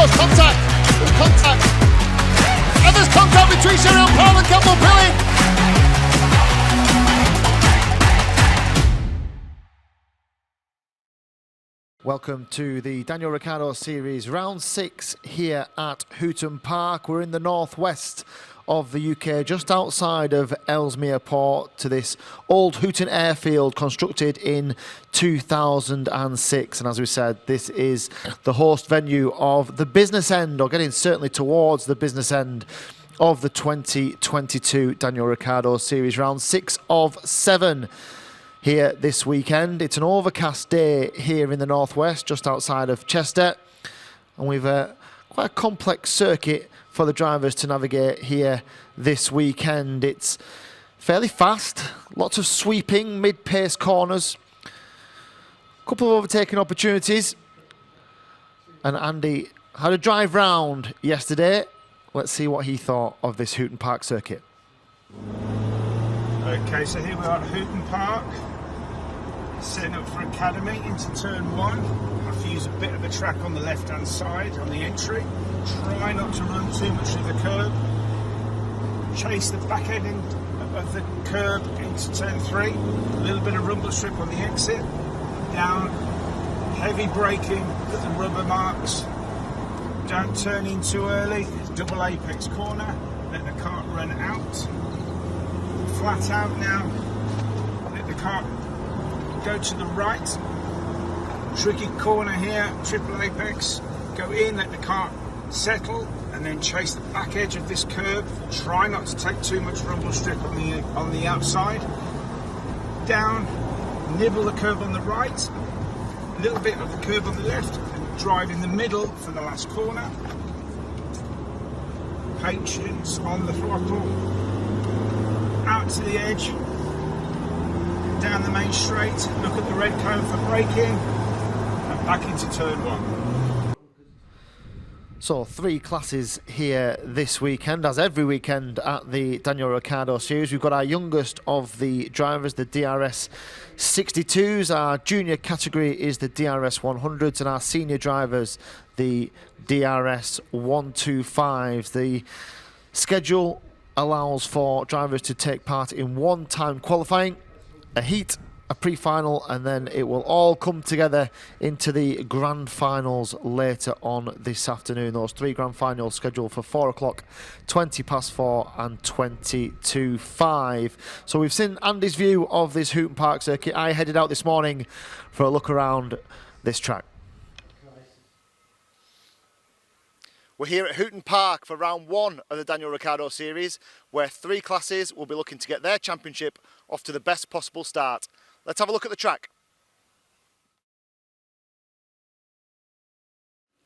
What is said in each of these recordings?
there's contact. There's contact. And there's contact between Cheryl Powell and Campbell Pilling. Welcome to the Daniel Ricciardo Series, round 6 here at Hooton Park. We're in the northwest of the UK, just outside of Ellesmere Port, to this old Hooton airfield constructed in 2006. And as we said, this is the host venue of the business end, or getting certainly towards the business end of the 2022 Daniel Ricciardo Series, round 6 of 7. Here this weekend. It's an overcast day here in the northwest, just outside of Chester, and we've quite a complex circuit for the drivers to navigate here this weekend. It's fairly fast, lots of sweeping mid-pace corners, a couple of overtaking opportunities, and Andy had a drive round yesterday. Let's see what he thought of this Hooton Park circuit. Okay, so here we are at Hooton Park, setting up for Academy into turn 1. I have to use a bit of the track on the left hand side on the entry. Try not to run too much of the curb. Chase the back end of the curb into turn 3. A little bit of rumble strip on the exit. Down, heavy braking at the rubber marks. Don't turn in too early. Double apex corner. Let the car run out. Flat out now. Let the car go to the right. Tricky corner here, triple apex. Go in, let the car settle, and then chase the back edge of this curb. Try not to take too much rumble strip on the outside. Down, nibble the curb on the right, a little bit of the curb on the left, and drive in the middle for the last corner. Patience on the throttle. Out to the edge. Down the main straight, look at the red cone for braking, and back into turn 1. So 3 classes here this weekend, as every weekend at the Daniel Ricciardo Series. We've got our youngest of the drivers, the DRS62s. Our junior category is the DRS100s, and our senior drivers, the DRS125s. The schedule allows for drivers to take part in 1-time qualifying, a heat, a pre-final, and then it will all come together into the grand finals later on this afternoon. Those 3 grand finals scheduled for 4 o'clock, 20 past 4 and 20 to 5. So we've seen Andy's view of this Hooton Park circuit. I headed out this morning for a look around this track. We're here at Hooton Park for round 1 of the Daniel Ricciardo Series, where 3 classes will be looking to get their championship off to the best possible start. Let's have a look at the track.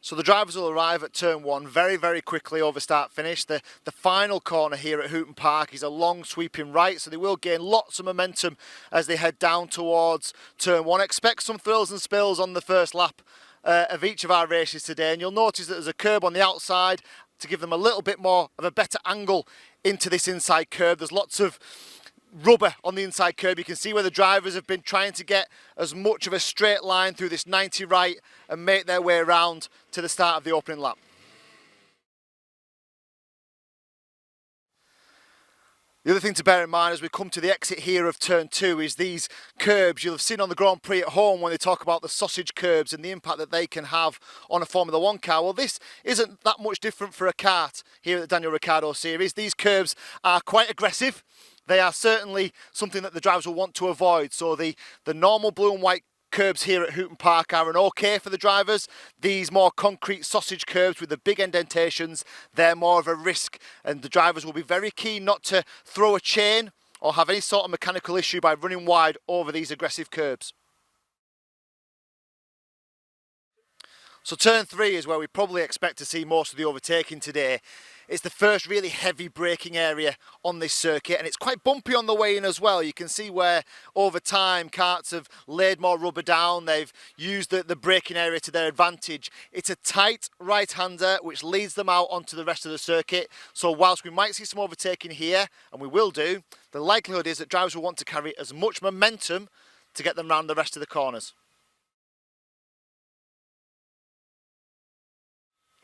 So the drivers will arrive at turn 1 very, very quickly over start finish. The final corner here at Hooton Park is a long sweeping right, so they will gain lots of momentum as they head down towards turn 1. Expect some thrills and spills on the first lap of each of our races today, and you'll notice that there's a curb on the outside to give them a little bit more of a better angle into this inside curb. There's lots of rubber on the inside curb. You can see where the drivers have been trying to get as much of a straight line through this 90 right and make their way around to the start of the opening lap. The other thing to bear in mind as we come to the exit here of turn 2 is these curbs. You'll have seen on the Grand Prix at home when they talk about the sausage curbs and the impact that they can have on a Formula 1 car. Well, this isn't that much different for a kart here at the Daniel Ricciardo Series. These curbs are quite aggressive. They are certainly something that the drivers will want to avoid. So the normal blue and white curbs here at Hooton Park are an okay for the drivers. These more concrete sausage curbs with the big indentations, they're more of a risk, and the drivers will be very keen not to throw a chain or have any sort of mechanical issue by running wide over these aggressive curbs. So turn 3 is where we probably expect to see most of the overtaking today. It's the first really heavy braking area on this circuit, and it's quite bumpy on the way in as well. You can see where over time karts have laid more rubber down. They've used the braking area to their advantage. It's a tight right-hander which leads them out onto the rest of the circuit. So whilst we might see some overtaking here, and we will do, the likelihood is that drivers will want to carry as much momentum to get them round the rest of the corners.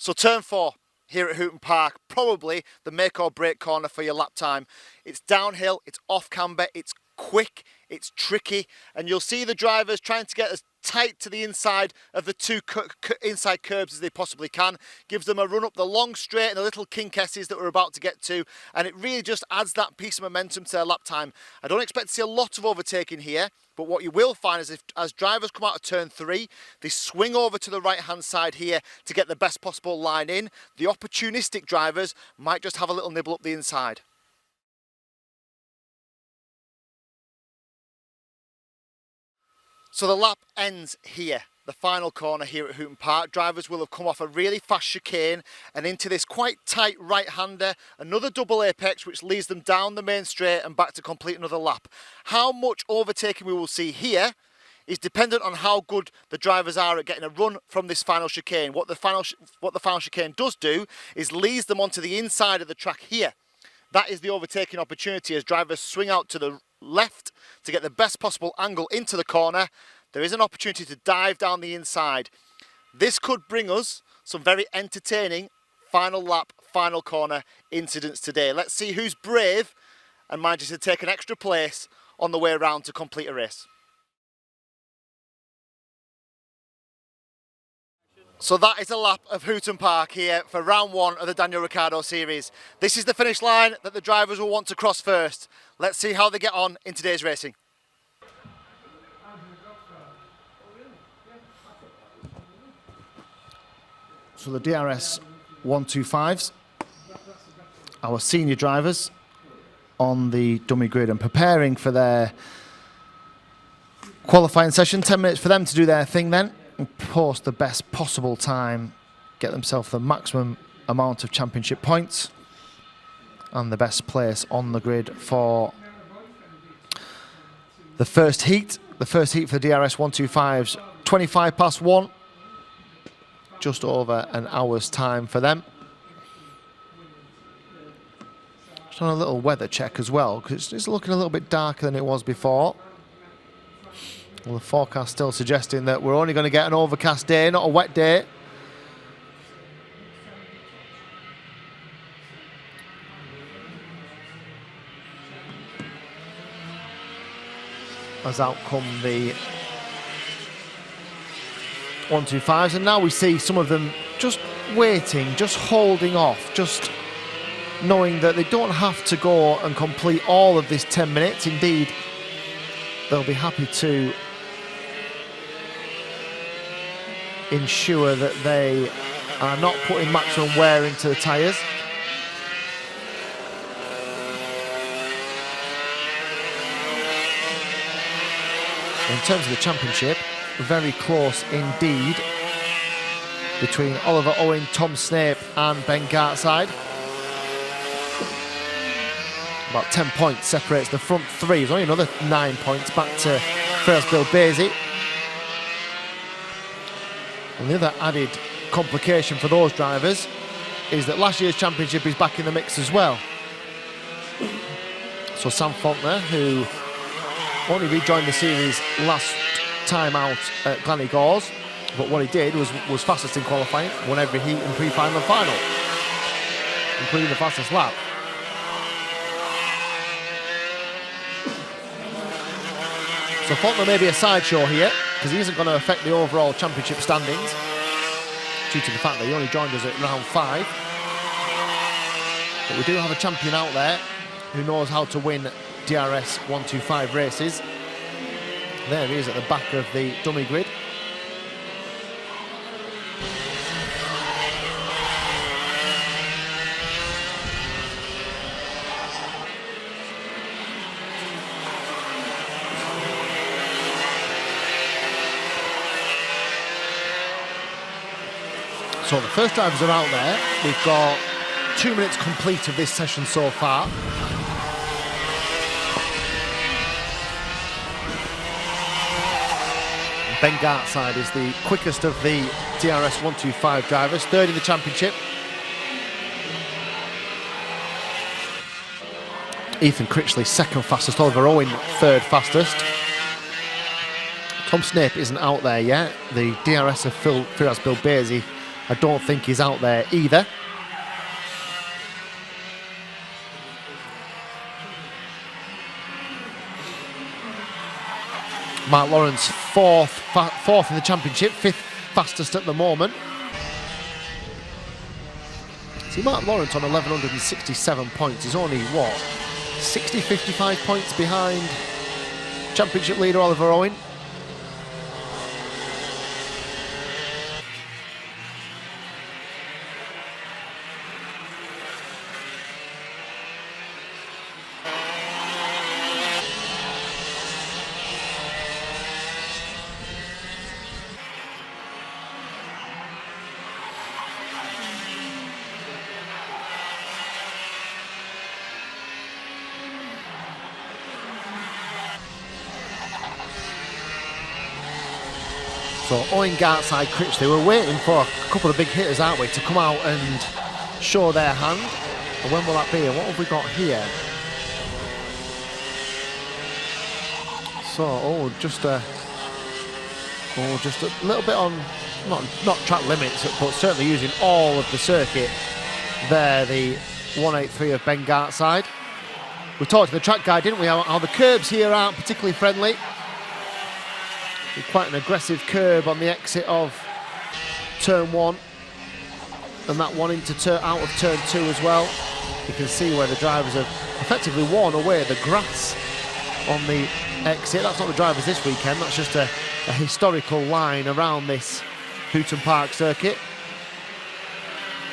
So turn 4 here at Hooton Park, probably the make or break corner for your lap time. It's downhill, it's off camber, it's quick, it's tricky, and you'll see the drivers trying to get as tight to the inside of the two inside curbs as they possibly can. Gives them a run up the long straight and the little kink S's that we're about to get to, and it really just adds that piece of momentum to their lap time. I don't expect to see a lot of overtaking here, but what you will find is as drivers come out of turn 3, they swing over to the right hand side here to get the best possible line in. The opportunistic drivers might just have a little nibble up the inside. So the lap ends here, the final corner here at Hooton Park. Drivers will have come off a really fast chicane and into this quite tight right-hander, another double apex which leads them down the main straight and back to complete another lap. How much overtaking we will see here is dependent on how good the drivers are at getting a run from this final chicane. What the final chicane does do is leads them onto the inside of the track here. That is the overtaking opportunity as drivers swing out to the left to get the best possible angle into the corner. There is an opportunity to dive down the inside. This could bring us some very entertaining final lap, final corner incidents today. Let's see who's brave and manages to take an extra place on the way around to complete a race. So that is a lap of Hooton Park here for round 1 of the Daniel Ricciardo Series. This is the finish line that the drivers will want to cross first. Let's see how they get on in today's racing. So the DRS125s, our senior drivers on the dummy grid and preparing for their qualifying session. 10 minutes for them to do their thing then and post the best possible time, get themselves the maximum amount of championship points and the best place on the grid for the first heat. The first heat for the DRS125s, 25 past 1, just over an hour's time for them. Just on a little weather check as well, because it's looking a little bit darker than it was before. Well, the forecast still suggesting that we're only going to get an overcast day, not a wet day. As out come the 125s, and now we see some of them just waiting, just holding off, just knowing that they don't have to go and complete all of this 10 minutes. Indeed, they'll be happy to ensure that they are not putting maximum wear into the tyres. In terms of the championship, very close indeed between Oliver Owen, Tom Snape and Ben Gartside. About 10 points separates the front 3. There's only another 9 points back to first Bill Basie. And the other added complication for those drivers is that last year's championship is back in the mix as well. So Sam Faulkner, who only rejoined the series last time out at Glenny-Gors, but what he did was fastest in qualifying, won every heat in pre-final and final, including the fastest lap. So Faulkner may be a sideshow here, because he isn't going to affect the overall championship standings, due to the fact that he only joined us at round 5. But we do have a champion out there who knows how to win DRS125 races. There he is at the back of the dummy grid. So the first drivers are out there. We've got 2 minutes complete of this session so far. Ben Gartside is the quickest of the DRS125 drivers, 3rd in the championship. Ethan Critchley 2nd fastest, Oliver Owen 3rd fastest. Tom Snape isn't out there yet. The DRS of Firas Bilbasi I don't think he's out there either. Mark Lawrence fourth in the championship, 5th fastest at the moment. See, Mark Lawrence on 1,167 points is only, what, 55 points behind championship leader Oliver Owen. So Owen, Gartside, Critchley, we're waiting for a couple of big hitters, aren't we, to come out and show their hand. And when will that be? And what have we got here? So, just a little bit on, not track limits, but certainly using all of the circuit there, the 183 of Ben Gartside. We talked to the track guy, didn't we, how the curbs here aren't particularly friendly. Quite an aggressive curb on the exit of turn 1, and that one out of turn 2 as well. You can see where the drivers have effectively worn away the grass on the exit. That's not the drivers this weekend, that's just a historical line around this Hooton Park circuit.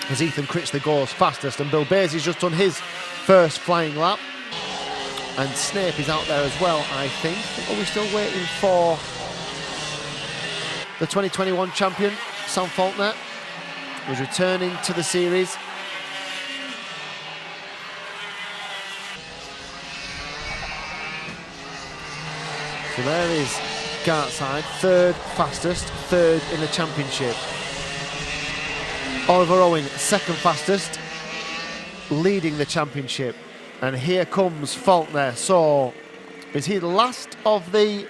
As Ethan Critchley goes fastest, and Bill Baisey's just done his first flying lap. And Snape is out there as well, I think. Are we still waiting for the 2021 champion, Sam Faulkner, was returning to the series. So there is Gartside, 3rd fastest, 3rd in the championship. Oliver Owen, 2nd fastest, leading the championship. And here comes Faulkner. So is he the last of the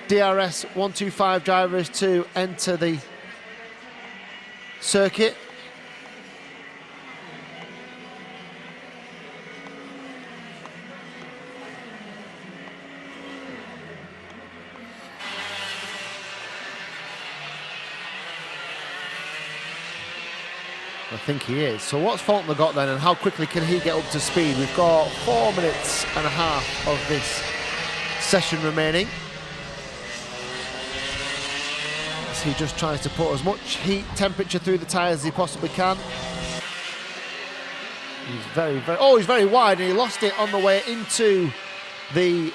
DRS125 drivers to enter the circuit? I think he is. So what's Faulkner got then, and how quickly can he get up to speed? We've got 4 minutes and a half of this session remaining. He just tries to put as much heat temperature through the tyres as he possibly can. He's very wide, and he lost it on the way into the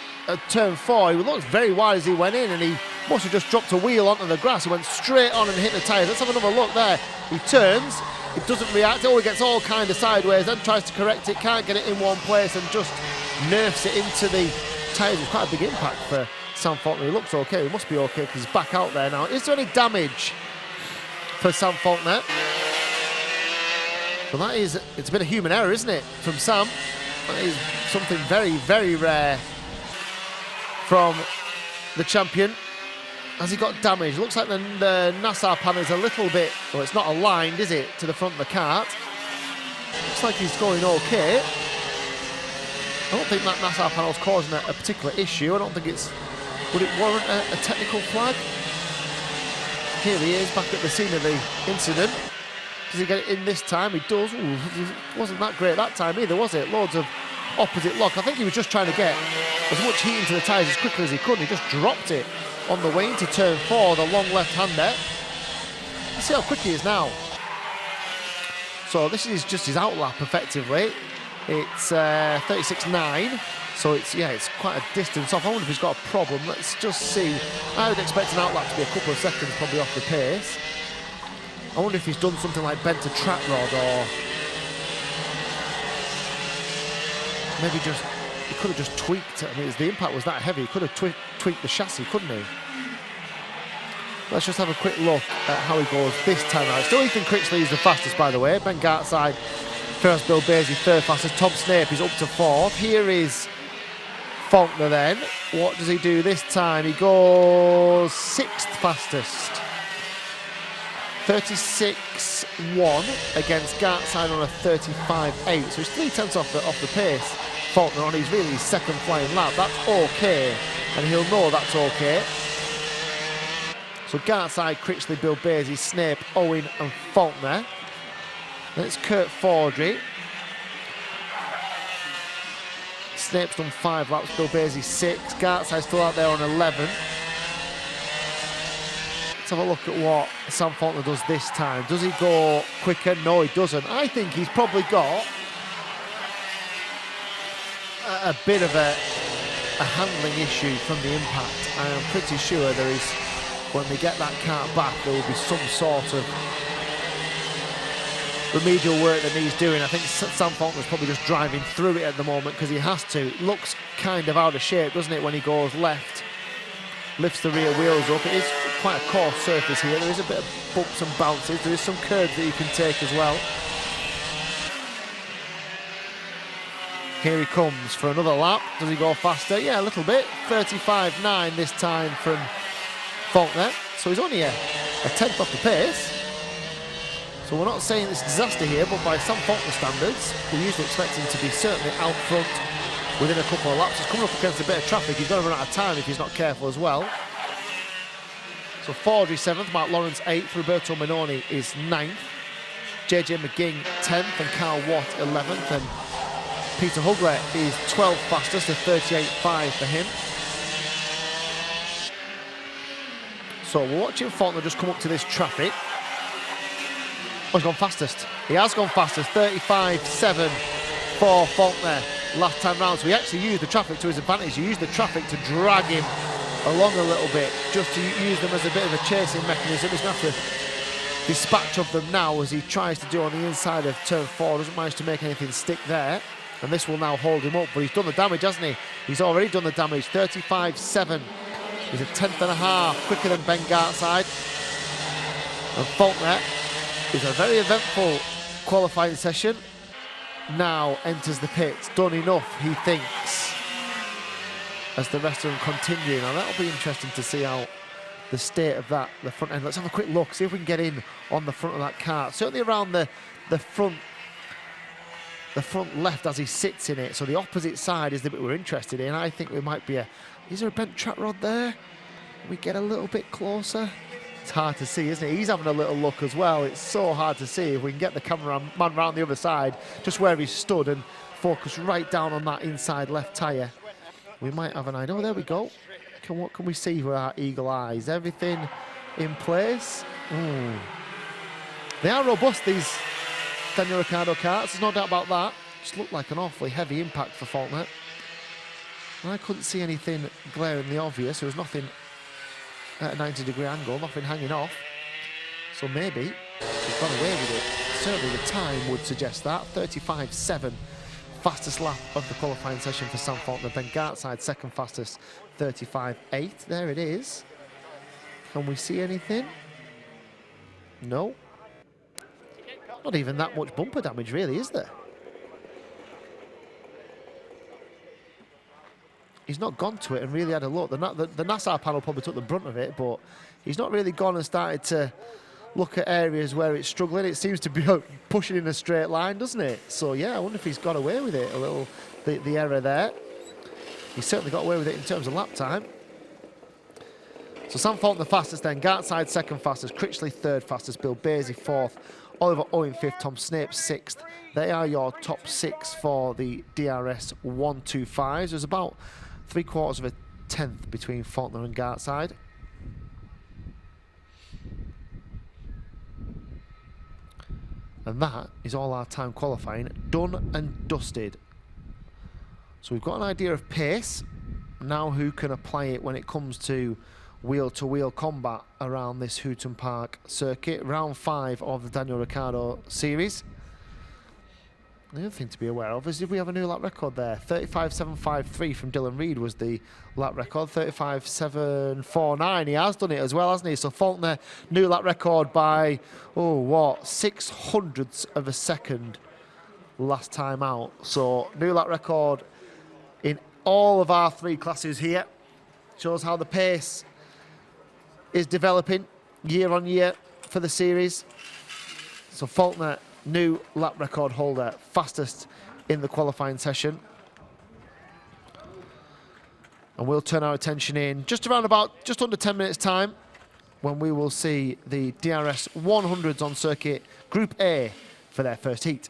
turn 4. He looked very wide as he went in, and he must have just dropped a wheel onto the grass. He went straight on and hit the tyres. Let's have another look there. He turns, it doesn't react, it gets all kind of sideways, then tries to correct it, can't get it in one place, and just nerfs it into the tyres. It's quite a big impact for Sam Faulkner. He looks okay, he must be okay because he's back out there now. Is there any damage for Sam Faulkner? Well, that is, it's a bit of human error, isn't it, from Sam? That is something very, very rare from the champion. Has he got damage? Looks like the Nassau panel is a little bit, well, it's not aligned, is it, to the front of the cart. Looks like he's going okay. I don't think that Nassau panel's causing a particular issue. I don't think it's, would it warrant a technical flag? Here he is, back at the scene of the incident. Does he get it in this time? He does. Ooh, wasn't that great that time either, was it? Loads of opposite lock. I think he was just trying to get as much heat into the tyres as quickly as he could, and he just dropped it on the way into turn 4, the long left-hander. Let's see how quick he is now. So this is just his outlap, effectively. It's 36.9, so it's quite a distance off. I wonder if he's got a problem. Let's just see. I would expect an outlap to be a couple of seconds probably off the pace. I wonder if he's done something like bent a track rod, or maybe just, he could have just tweaked it. I mean, the impact was that heavy, he could have tweaked the chassis, couldn't he? Let's just have a quick look at how he goes this time out. Still Ethan Critchley is the fastest, by the way. Ben Gartside first, Bill Baisey third fastest. Tom Snape is up to 4th. Here is Faulkner then. What does he do this time? He goes 6th fastest. 36.1 against Gartside on a 35.8, so he's 3/10 off the pace. Faulkner on his really second flying lap. That's okay, and he'll know that's okay. So Gartside, Critchley, Bilbesi, Snape, Owen and Faulkner. Then it's Kurt Fordry. Snape's done 5 laps, Bilbesi 6. Gartside's still out there on 11. Let's have a look at what Sam Faulkner does this time. Does he go quicker? No, he doesn't. I think he's probably got a bit of a handling issue from the impact. I am pretty sure there is, when they get that kart back, there will be some sort of remedial work that needs doing. I think Sam Faulkner's probably just driving through it at the moment because he has to. It looks kind of out of shape, doesn't it, when he goes left, lifts the rear wheels up. It is quite a coarse surface here. There is a bit of bumps and bounces. There is some curves that you can take as well. Here he comes for another lap. Does he go faster? Yeah, a little bit. 35.9 this time from Faulkner. So he's only a 10th off the pace. So we're not saying it's a disaster here, but by some Faulkner standards, we usually expect him to be certainly out front within a couple of laps. He's coming up against a bit of traffic. He's going to run out of time if he's not careful as well. So Fordry 7th, Mark Lawrence 8th, Roberto Minoni is 9th, JJ McGing 10th, and Carl Watt 11th, and Peter Hugler is 12th fastest, a 38.5 for him. So we're watching Faulkner just come up to this traffic. Oh, he's gone fastest. He has gone fastest, 35.7 for Faulkner last time round. So he actually used the traffic to his advantage. He used the traffic to drag him along a little bit, just to use them as a bit of a chasing mechanism. He's going to have to dispatch of them now as he tries to do on the inside of turn 4. Doesn't manage to make anything stick there. And this will now hold him up, but he's done the damage, hasn't he? He's already done the damage, 35.7. He's a 10th.5 quicker than Ben Gartside. And Faulkner is a very eventful qualifying session. Now enters the pits, done enough, he thinks, as the rest of them continue. Now that'll be interesting to see how the state of that, the front end. Let's have a quick look, see if we can get in on the front of that kart. Certainly around the front left as he sits in it. So the opposite side is the bit we're interested in. I think we might be is there a bent track rod there? Can we get a little bit closer? It's hard to see, isn't it? He's having a little look as well. It's so hard to see. If we can get the cameraman round the other side, just where he stood, and focus right down on that inside left tyre, we might have an idea. Oh, there we go. What can we see with our eagle eyes? Everything in place. They are robust, these Daniel Ricciardo karts, there's no doubt about that. Just looked like an awfully heavy impact for Faulkner. And I couldn't see anything glaringly obvious. There was nothing at a 90-degree angle, nothing hanging off. So maybe he's gone away with it. Certainly the time would suggest that. 35.7, fastest lap of the qualifying session for Sam Faulkner. Ben Gartside, second fastest, 35.8. There it is. Can we see anything? No. Not even that much bumper damage, really, is there? He's not gone to it and really had a look. The NASCAR panel probably took the brunt of it, but he's not really gone and started to look at areas where it's struggling. It seems to be pushing in a straight line, doesn't it? So, yeah, I wonder if he's got away with it a little, the error there. He's certainly got away with it in terms of lap time. So Sam Faulkner fastest then, Gartside second fastest, Critchley third fastest, Bilbesi fourth, Oliver Owen fifth, Tom Snape sixth. They are your top 6 for the DRS125s. There's about 3/4 of a tenth between Faulkner and Gartside. And that is all our time qualifying done and dusted. So we've got an idea of pace. Now who can apply it when it comes to wheel-to-wheel combat around this Hooton Park circuit. Round 5 of the Daniel Ricciardo Series. The other thing to be aware of is, did we have a new lap record there? 35.753 from Dylan Reed was the lap record. 35.749, he has done it as well, hasn't he? So Faulkner, new lap record by, 600ths of a second last time out. So new lap record in all of our 3 classes here. Shows how the pace is developing year on year. for the series. So Faulkner, new lap record holder, fastest in the qualifying session. And we'll turn our attention in just under 10 minutes time when we will see the DRS 100s on circuit Group A for their first heat.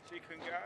She can go.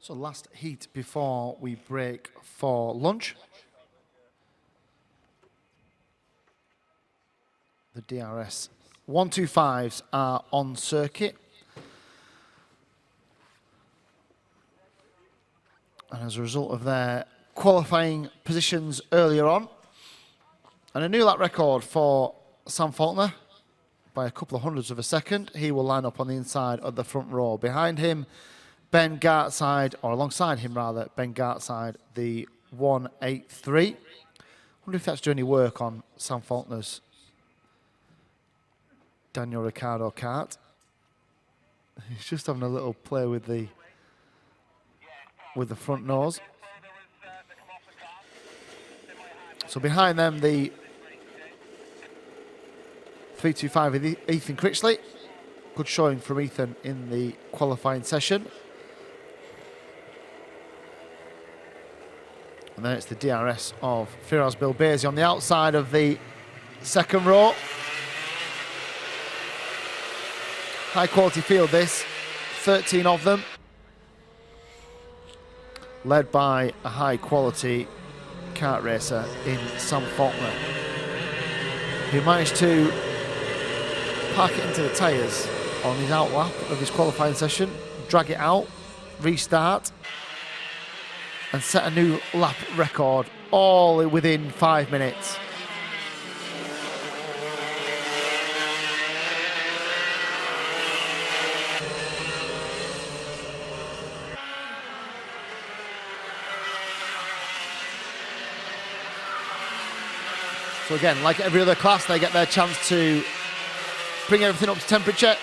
So last heat before we break for lunch. The DRS 125s are on circuit. And as a result of their qualifying positions earlier on, and a new lap record for Sam Faulkner by a couple of hundredths of a second, he will line up on the inside of the front row. Behind him, Ben Gartside, or alongside him rather, Ben Gartside, the 183. I wonder if that's doing any work on Sam Faulkner's Daniel Ricciardo kart. He's just having a little play with the front nose. So behind them, the 325 with Ethan Critchley. Good showing from Ethan in the qualifying session. And then it's the DRS of Firas Bilbezi on the outside of the second row. High quality field this, 13 of them. Led by a high quality kart racer in Sam Faulkner, who managed to park it into the tyres on his out lap of his qualifying session, drag it out, restart, and set a new lap record all within 5 minutes. So again, like every other class, they get their chance to bring everything up to temperature.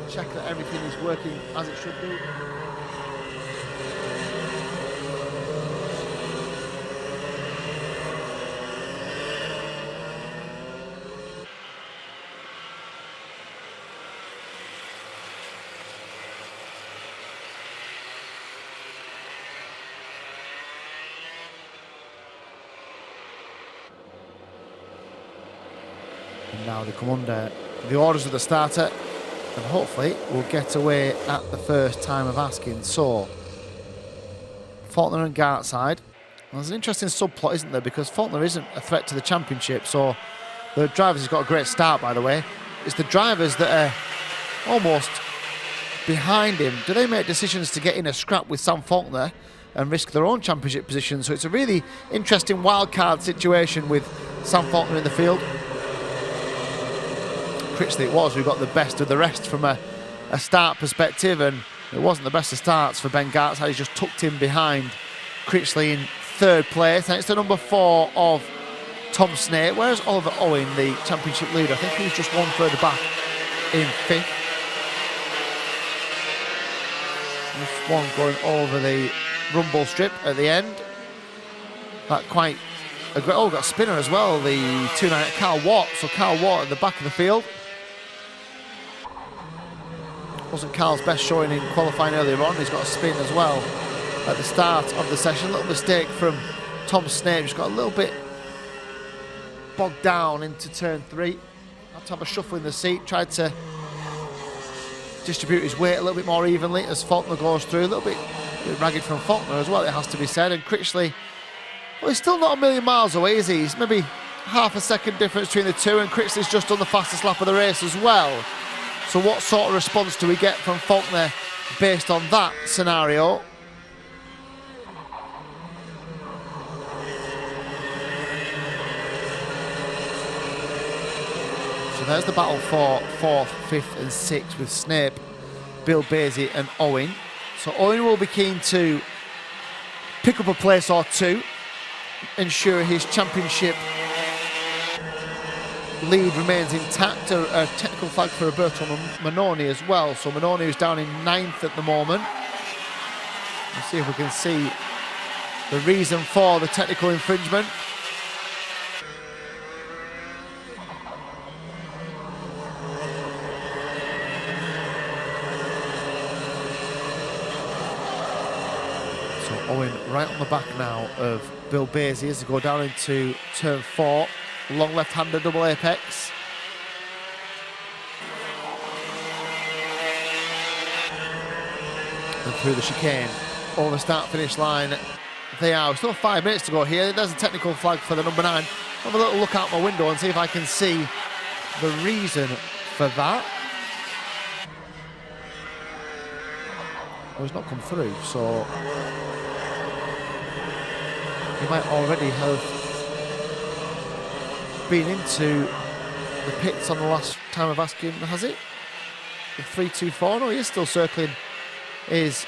Check that everything is working as it should do. And now they come under the orders of the starter, and hopefully we'll get away at the first time of asking. So, Faulkner and Gartside. Well, there's an interesting subplot, isn't there? Because Faulkner isn't a threat to the championship, so the drivers has got a great start, by the way. It's the drivers that are almost behind him. Do they make decisions to get in a scrap with Sam Faulkner and risk their own championship position? So it's a really interesting wildcard situation with Sam Faulkner in the field. Critchley it was who got the best of the rest from a start perspective, and it wasn't the best of starts for Ben Gartside. He's just tucked in behind Critchley in third place, and it's the number 4 of Tom Snape. Whereas Oliver Owen, the championship leader, I think he was just one further back in 5th. Just one going over the rumble strip at the end. That quite a great, got a spinner as well, the 298 Carl Watt. So Carl Watt at the back of the field. Wasn't Carl's best showing in qualifying earlier on. He's got a spin as well at the start of the session. A little mistake from Tom Snape. Just got a little bit bogged down into turn 3. Had to have a shuffle in the seat. Tried to distribute his weight a little bit more evenly as Faulkner goes through. A little bit ragged from Faulkner as well, it has to be said. And Critchley, well, he's still not a million miles away, is he? He's maybe half a second difference between the two, and Critchley's just done the fastest lap of the race as well. So what sort of response do we get from Faulkner based on that scenario? So there's the battle for 4th, 5th and 6th with Snape, Bill Basie and Owen. So Owen will be keen to pick up a place or two, ensure his championship lead remains intact. A technical flag for Roberto Manoni as well. So Manoni is down in 9th at the moment. Let's see if we can see the reason for the technical infringement. So Owen right on the back now of Bill Basie as they go down into turn 4. Long left-hander double apex. And through the chicane, over the start-finish line, they are. Still 5 minutes to go here. There's a technical flag for the number 9. Have a little look out my window and see if I can see the reason for that. Oh, he's not come through, so he might already have been into the pits on the last time of asking, has it? The 3-2-4, no, he is still circling, is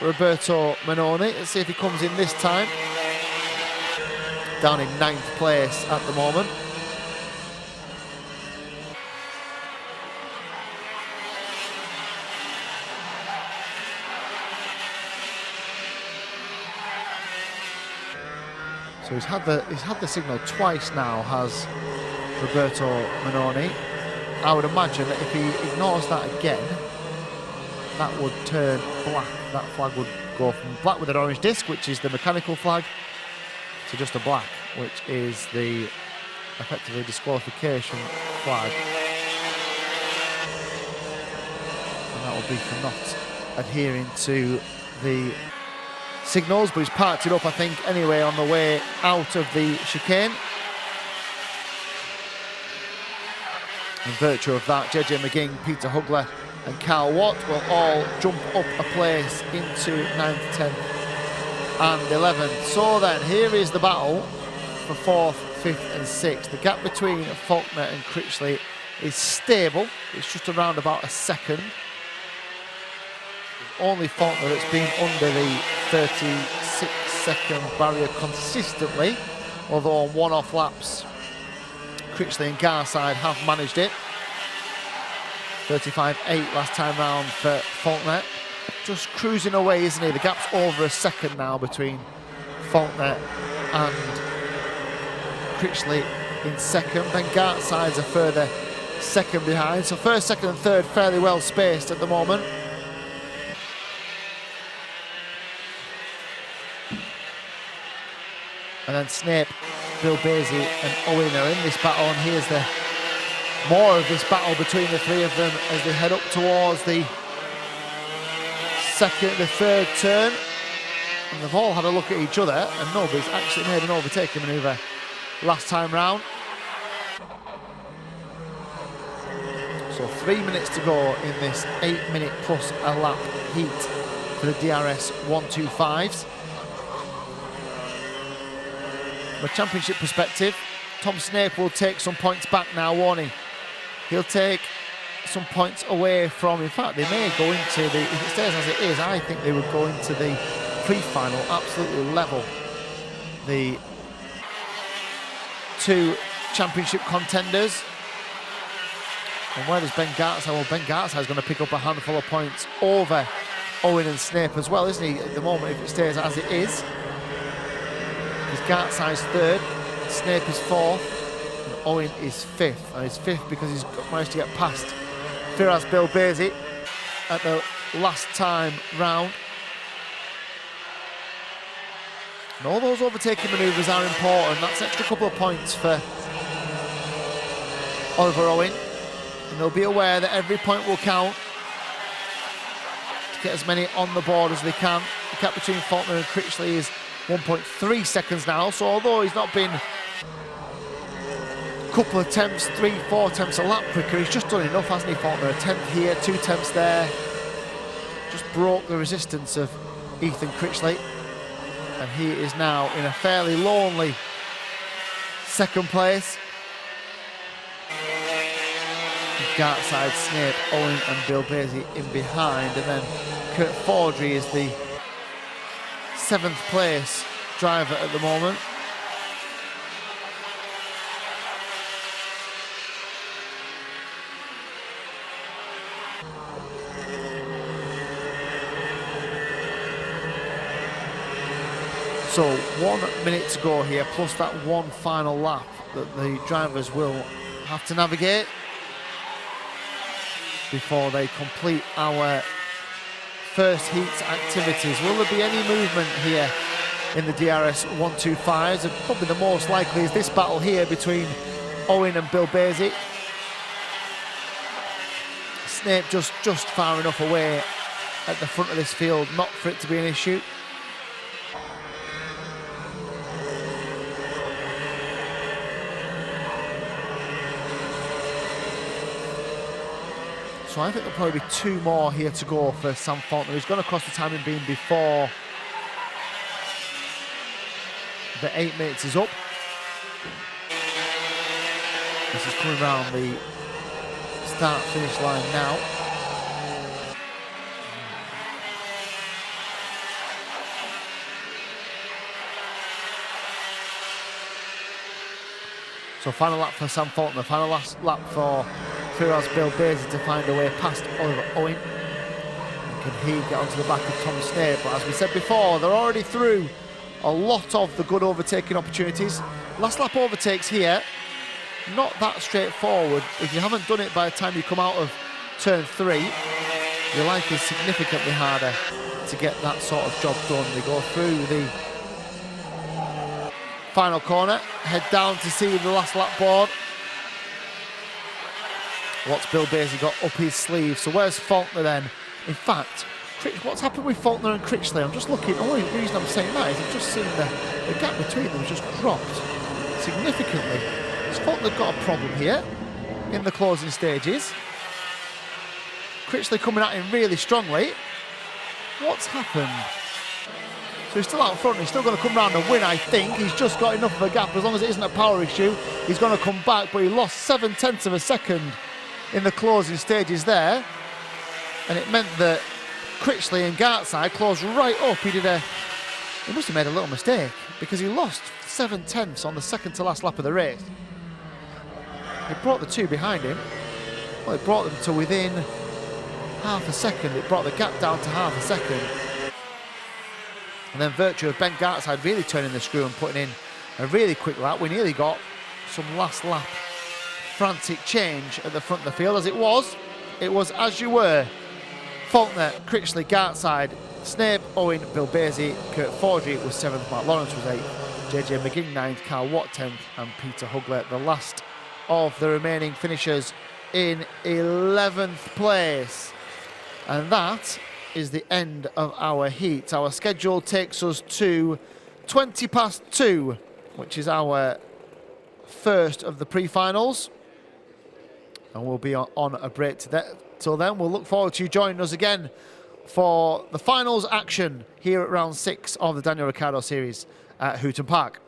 Roberto Manoni. Let's see if he comes in this time. Down in 9th place at the moment. So he's had the signal twice now, has Roberto Manoni. I would imagine that if he ignores that again, that would turn black. That flag would go from black with an orange disc, which is the mechanical flag, to just a black, which is the effectively disqualification flag. And that will be for not adhering to the signals, but he's parked it up, I think, anyway, on the way out of the chicane. In virtue of that, JJ McGing, Peter Hugler and Carl Watt will all jump up a place into 9th, 10th and 11th. So then, here is the battle for 4th, 5th and 6th. The gap between Faulkner and Critchley is stable. It's just around about a second. Only Faulkner that's been under the 36-second barrier consistently although on one-off laps, Critchley and Garside have managed it. 35.8 last time round for Faulkner. Just cruising away, isn't he? The gap's over a second now between Faulkner and Critchley in second. Then Gartside's a further second behind. So first, second and third fairly well spaced at the moment. And then Snape, Bill Basie and Owen are in this battle, and here's the more of this battle between the three of them as they head up towards the third turn. And they've all had a look at each other, and nobody's actually made an overtaking manoeuvre last time round. So 3 minutes to go in this 8-minute plus a lap heat for the DRS125s. From a championship perspective, Tom Snape will take some points back now, won't he? He'll take some points away from, in fact, they may go into the, if it stays as it is, I think they would go into the pre-final, absolutely level the two championship contenders. And where does Ben Gartside? Well, Ben Gartside is going to pick up a handful of points over Owen and Snape as well, isn't he, at the moment, if it stays as it is. Because Gartside's third, Snape is fourth, and Owen is fifth. And he's fifth because he's managed to get past Firas Bilbazi at the last time round. And all those overtaking manoeuvres are important. That's an extra couple of points for Oliver Owen. And they'll be aware that every point will count to get as many on the board as they can. The gap between Faulkner and Critchley is 1.3 seconds now. So although he's not been a couple of attempts, 3-4 attempts a lap quicker, he's just done enough, hasn't he, Faulkner? A tenth here, 2 attempts there. Just broke the resistance of Ethan Critchley. And he is now in a fairly lonely second place. Gartside, Snape, Owen and Bilbazi in behind, and then Kurt Fordry is the 7th place driver at the moment. So 1 minute to go here, plus that one final lap that the drivers will have to navigate before they complete our first heat's activities. Will there be any movement here in the DRS125s? And probably the most likely is this battle here between Owen and Bilbazi. Snape just far enough away at the front of this field not for it to be an issue. So I think there'll probably be 2 more here to go for Sam Faulkner. He's gone across the timing beam before the 8 minutes is up. This is coming around the start-finish line now. So final lap for Sam Faulkner, final last lap for Firas Bilbazi to find a way past Oliver Owen. And can he get onto the back of Tom Snape? But as we said before, they're already through a lot of the good overtaking opportunities. Last lap overtakes here, not that straightforward. If you haven't done it by the time you come out of turn 3, your life is significantly harder to get that sort of job done. They go through the final corner, head down to see the last lap board. What's Bilbazi got up his sleeve? So where's Faulkner then? In fact, what's happened with Faulkner and Critchley? I'm just looking, the only reason I'm saying that is I've just seen the gap between them just dropped significantly. Has Faulkner got a problem here in the closing stages? Critchley coming at him really strongly. What's happened? So he's still out front, he's still going to come round and win, I think. He's just got enough of a gap, as long as it isn't a power issue. He's going to come back, but he lost 7/10 of a second in the closing stages there. And it meant that Critchley and Gartside closed right up. He must have made a little mistake, because he lost 7/10 on the second to last lap of the race. It brought the two behind him. Well, it brought them to within half a second. It brought the gap down to half a second. And then virtue of Ben Gartside really turning the screw and putting in a really quick lap. We nearly got some last lap frantic change at the front of the field. As it was as you were. Faulkner, Critchley, Gartside, Snape, Owen, Bill Basie, Kurt Fordry was 7th, Mark Lawrence was 8th, JJ McGinn 9th, Carl Watt 10th, and Peter Hugler, the last of the remaining finishers, in 11th place. And that is the end of our heat. Our schedule takes us to 2:20, which is our first of the pre-finals. And we'll be on a break till then. We'll look forward to you joining us again for the finals action here at round 6 of the Daniel Ricciardo Series at Hooton Park.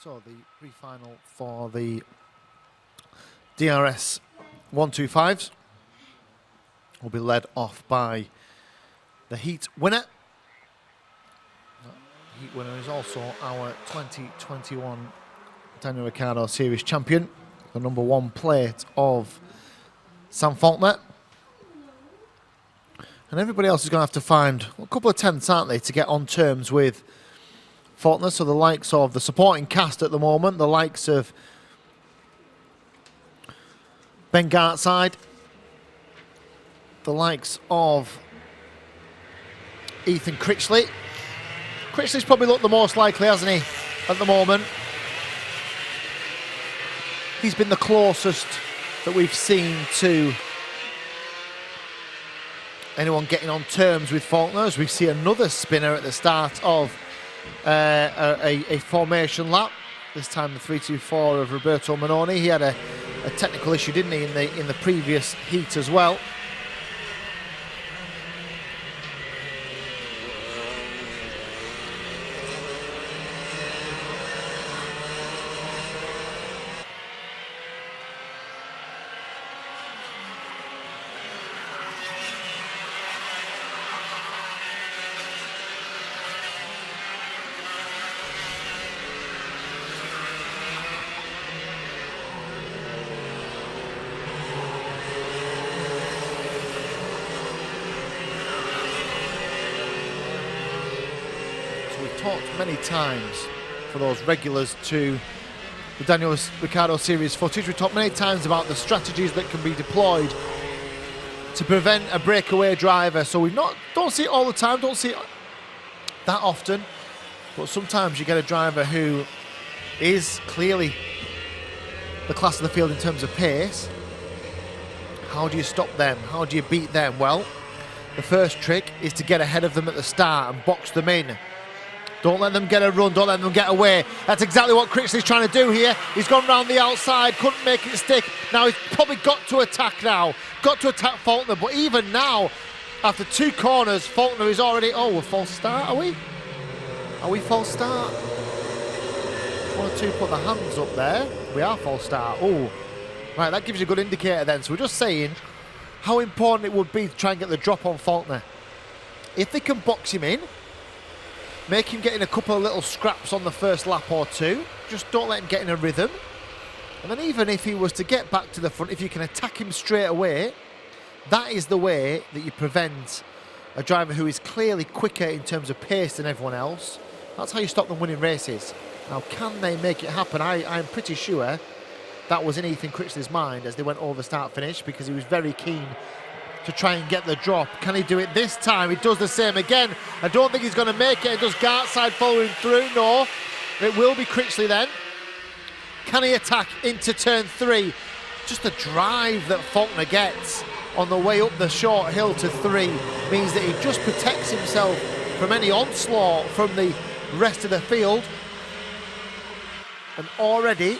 So the pre-final for the DRS125s will be led off by the heat winner. The heat winner is also our 2021 Daniel Ricciardo Series champion, the number 1 plate of Sam Faulkner. And everybody else is going to have to find a couple of tenths, aren't they, to get on terms with Faulkner. So the likes of the supporting cast at the moment, the likes of Ben Gartside, the likes of Ethan Critchley. Critchley's probably looked the most likely, hasn't he, at the moment? He's been the closest that we've seen to anyone getting on terms with Faulkner, as we see another spinner at the start of a formation lap. This time the 324 of Roberto Manoni. He had a technical issue, didn't he, in the previous heat as well. Talked many times, for those regulars to the Daniel Ricciardo Series footage, we talked many times about the strategies that can be deployed to prevent a breakaway driver. So we don't see it all the time, don't see it that often, but sometimes you get a driver who is clearly the class of the field in terms of pace, How do you stop them? How do you beat them? Well, the first trick is to get ahead of them at the start and box them in. Don't let them get a run, don't let them get away. That's exactly what Critchley's trying to do here. He's gone round the outside, couldn't make it stick. Now he's probably got to attack now. Got to attack Faulkner, but even now, after 2 corners, Faulkner is already... Oh, we're false start, are we? Are we false start? 1 or 2 put the hands up there. We are false start. Oh, right, that gives you a good indicator then. So we're just saying how important it would be to try and get the drop on Faulkner. If they can box him in, make him get in a couple of little scraps on the first lap or 2. Just don't let him get in a rhythm. And then even if he was to get back to the front, if you can attack him straight away, that is the way that you prevent a driver who is clearly quicker in terms of pace than everyone else. That's how you stop them winning races. Now, can they make it happen? I'm pretty sure that was in Ethan Critchley's mind as they went over start-finish, because he was very keen to try and get the drop. Can he do it this time? He does the same again. I don't think he's going to make it. He does Gartside following through. No, it will be Critchley then. Can he attack into turn 3? Just the drive that Faulkner gets on the way up the short hill to 3 means that he just protects himself from any onslaught from the rest of the field. And already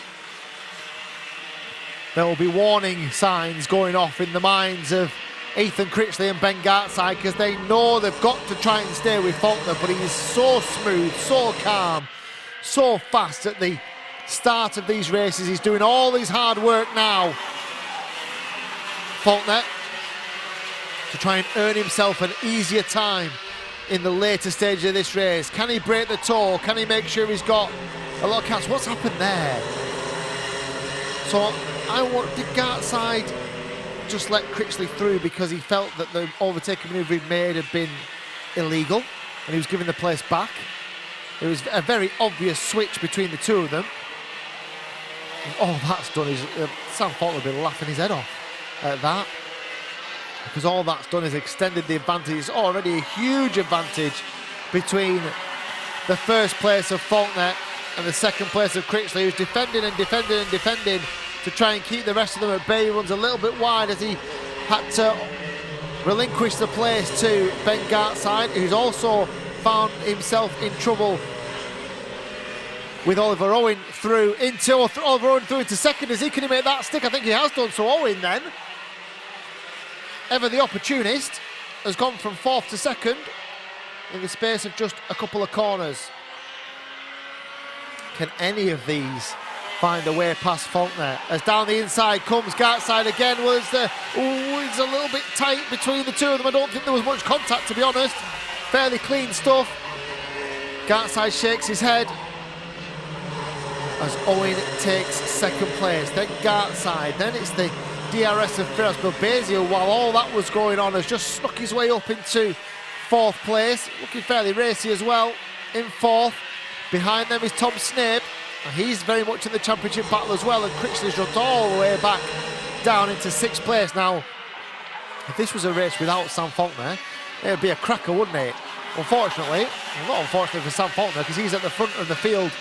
there will be warning signs going off in the minds of Ethan Critchley and Ben Gartside, because they know they've got to try and stay with Faulkner, but he is so smooth, so calm, so fast at the start of these races. He's doing all his hard work now, Faulkner, to try and earn himself an easier time in the later stage of this race. Can he break the toe? Can he make sure he's got a lot of caps? What's happened there? So did Gartside just let Critchley through because he felt that the overtaking manoeuvre he'd made had been illegal and he was giving the place back? It was a very obvious switch between the two of them. And all that's done is Sam Faulkner will be laughing his head off at that, because all that's done is extended the advantage. It's already a huge advantage between the first place of Faulkner and the second place of Critchley, who's defending and defending and defending to try and keep the rest of them at bay. He runs a little bit wide as he had to relinquish the place to Ben Gartside, who's also found himself in trouble with Oliver Owen through into second. Is he going to make that stick? I think he has done. So Owen then, ever the opportunist, has gone from 4th to 2nd in the space of just a couple of corners. Can any of these find a way past Faulkner? As down the inside comes Gartside again. Well, it's a little bit tight between the two of them. I don't think there was much contact, to be honest. Fairly clean stuff. Gartside shakes his head as Owen takes 2nd place. Then Gartside. Then it's the DRS of Firas Bilbezio, while all that was going on, has just snuck his way up into 4th place. Looking fairly racy as well in 4th. Behind them is Tom Snape. And he's very much in the championship battle as well, and Critchley's dropped all the way back down into 6th place. Now, if this was a race without Sam Faulkner, it would be a cracker, wouldn't it? Unfortunately, well, not unfortunately for Sam Faulkner, because he's at the front of the field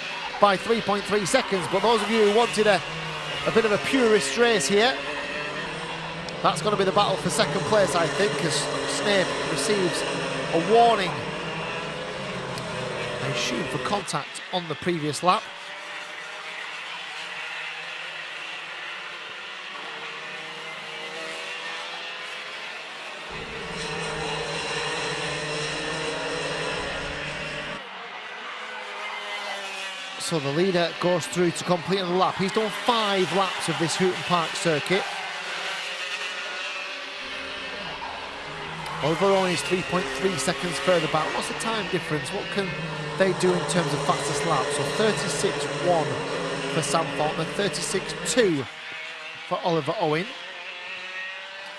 by 3.3 seconds. But those of you who wanted a bit of a purist race here, that's going to be the battle for 2nd place, I think, as Snape receives a warning. I assume for contact on the previous lap. So the leader goes through to complete the lap. He's done 5 laps of this Hooton Park circuit. Oliver Owen is 3.3 seconds further back. What's the time difference? What can they do in terms of fastest lap? So 36.1 for Sam Faulkner, 36.2 for Oliver Owen.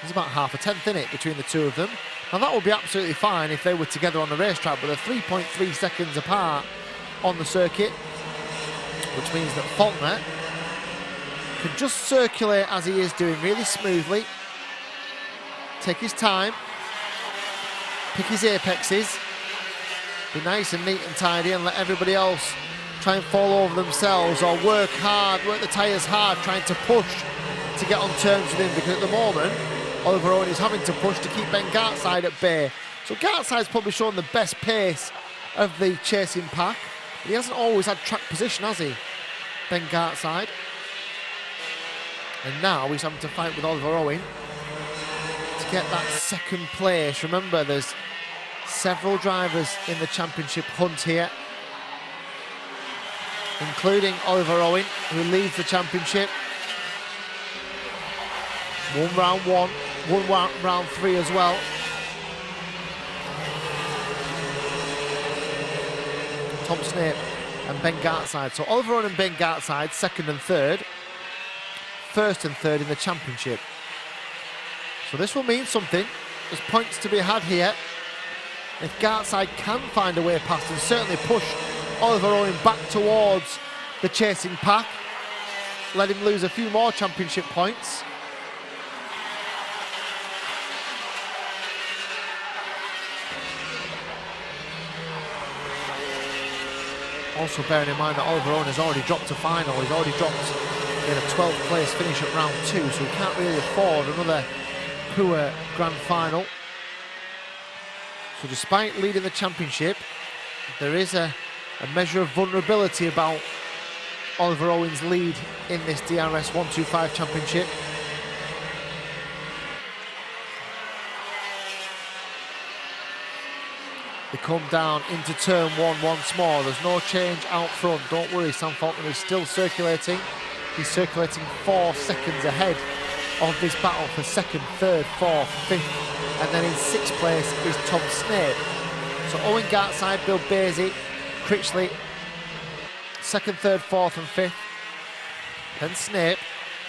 There's about half a tenth in it between the two of them. Now that would be absolutely fine if they were together on the racetrack, but they're 3.3 seconds apart on the circuit, which means that Faulkner can just circulate as he is doing really smoothly, take his time, pick his apexes, be nice and neat and tidy, and let everybody else try and fall over themselves or work hard, work the tyres hard, trying to push to get on terms with him, because at the moment Oliver Owen is having to push to keep Ben Gartside at bay. So Gartside's probably shown the best pace of the chasing pack, but he hasn't always had track position, has he, Ben Gartside? And now he's having to fight with Oliver Owen to get that second place. Remember, there's several drivers in the championship hunt here, including Oliver Owen, who leads the championship. One round three as well. Tom Snape and Ben Gartside. So Oliver Owen and Ben Gartside, second and third. First and third in the championship. So this will mean something. There's points to be had here. If Gartside can find a way past and certainly push Oliver Owen back towards the chasing pack, let him lose a few more championship points. Also bearing in mind that Oliver Owen has already dropped to final. He's already dropped in a 12th place finish at round 2, so he can't really afford another poor grand final. So despite leading the championship, there is a measure of vulnerability about Oliver Owen's lead in this DRS125 championship. They come down into turn 1 once more. There's no change out front. Don't worry, Sam Faulkner is still circulating. He's circulating 4 seconds ahead of this battle for second, third, fourth, fifth, and then in 6th place is Tom Snape. So Owen Gartside, Bill Basie, Critchley, second, third, fourth and fifth. Then Snape,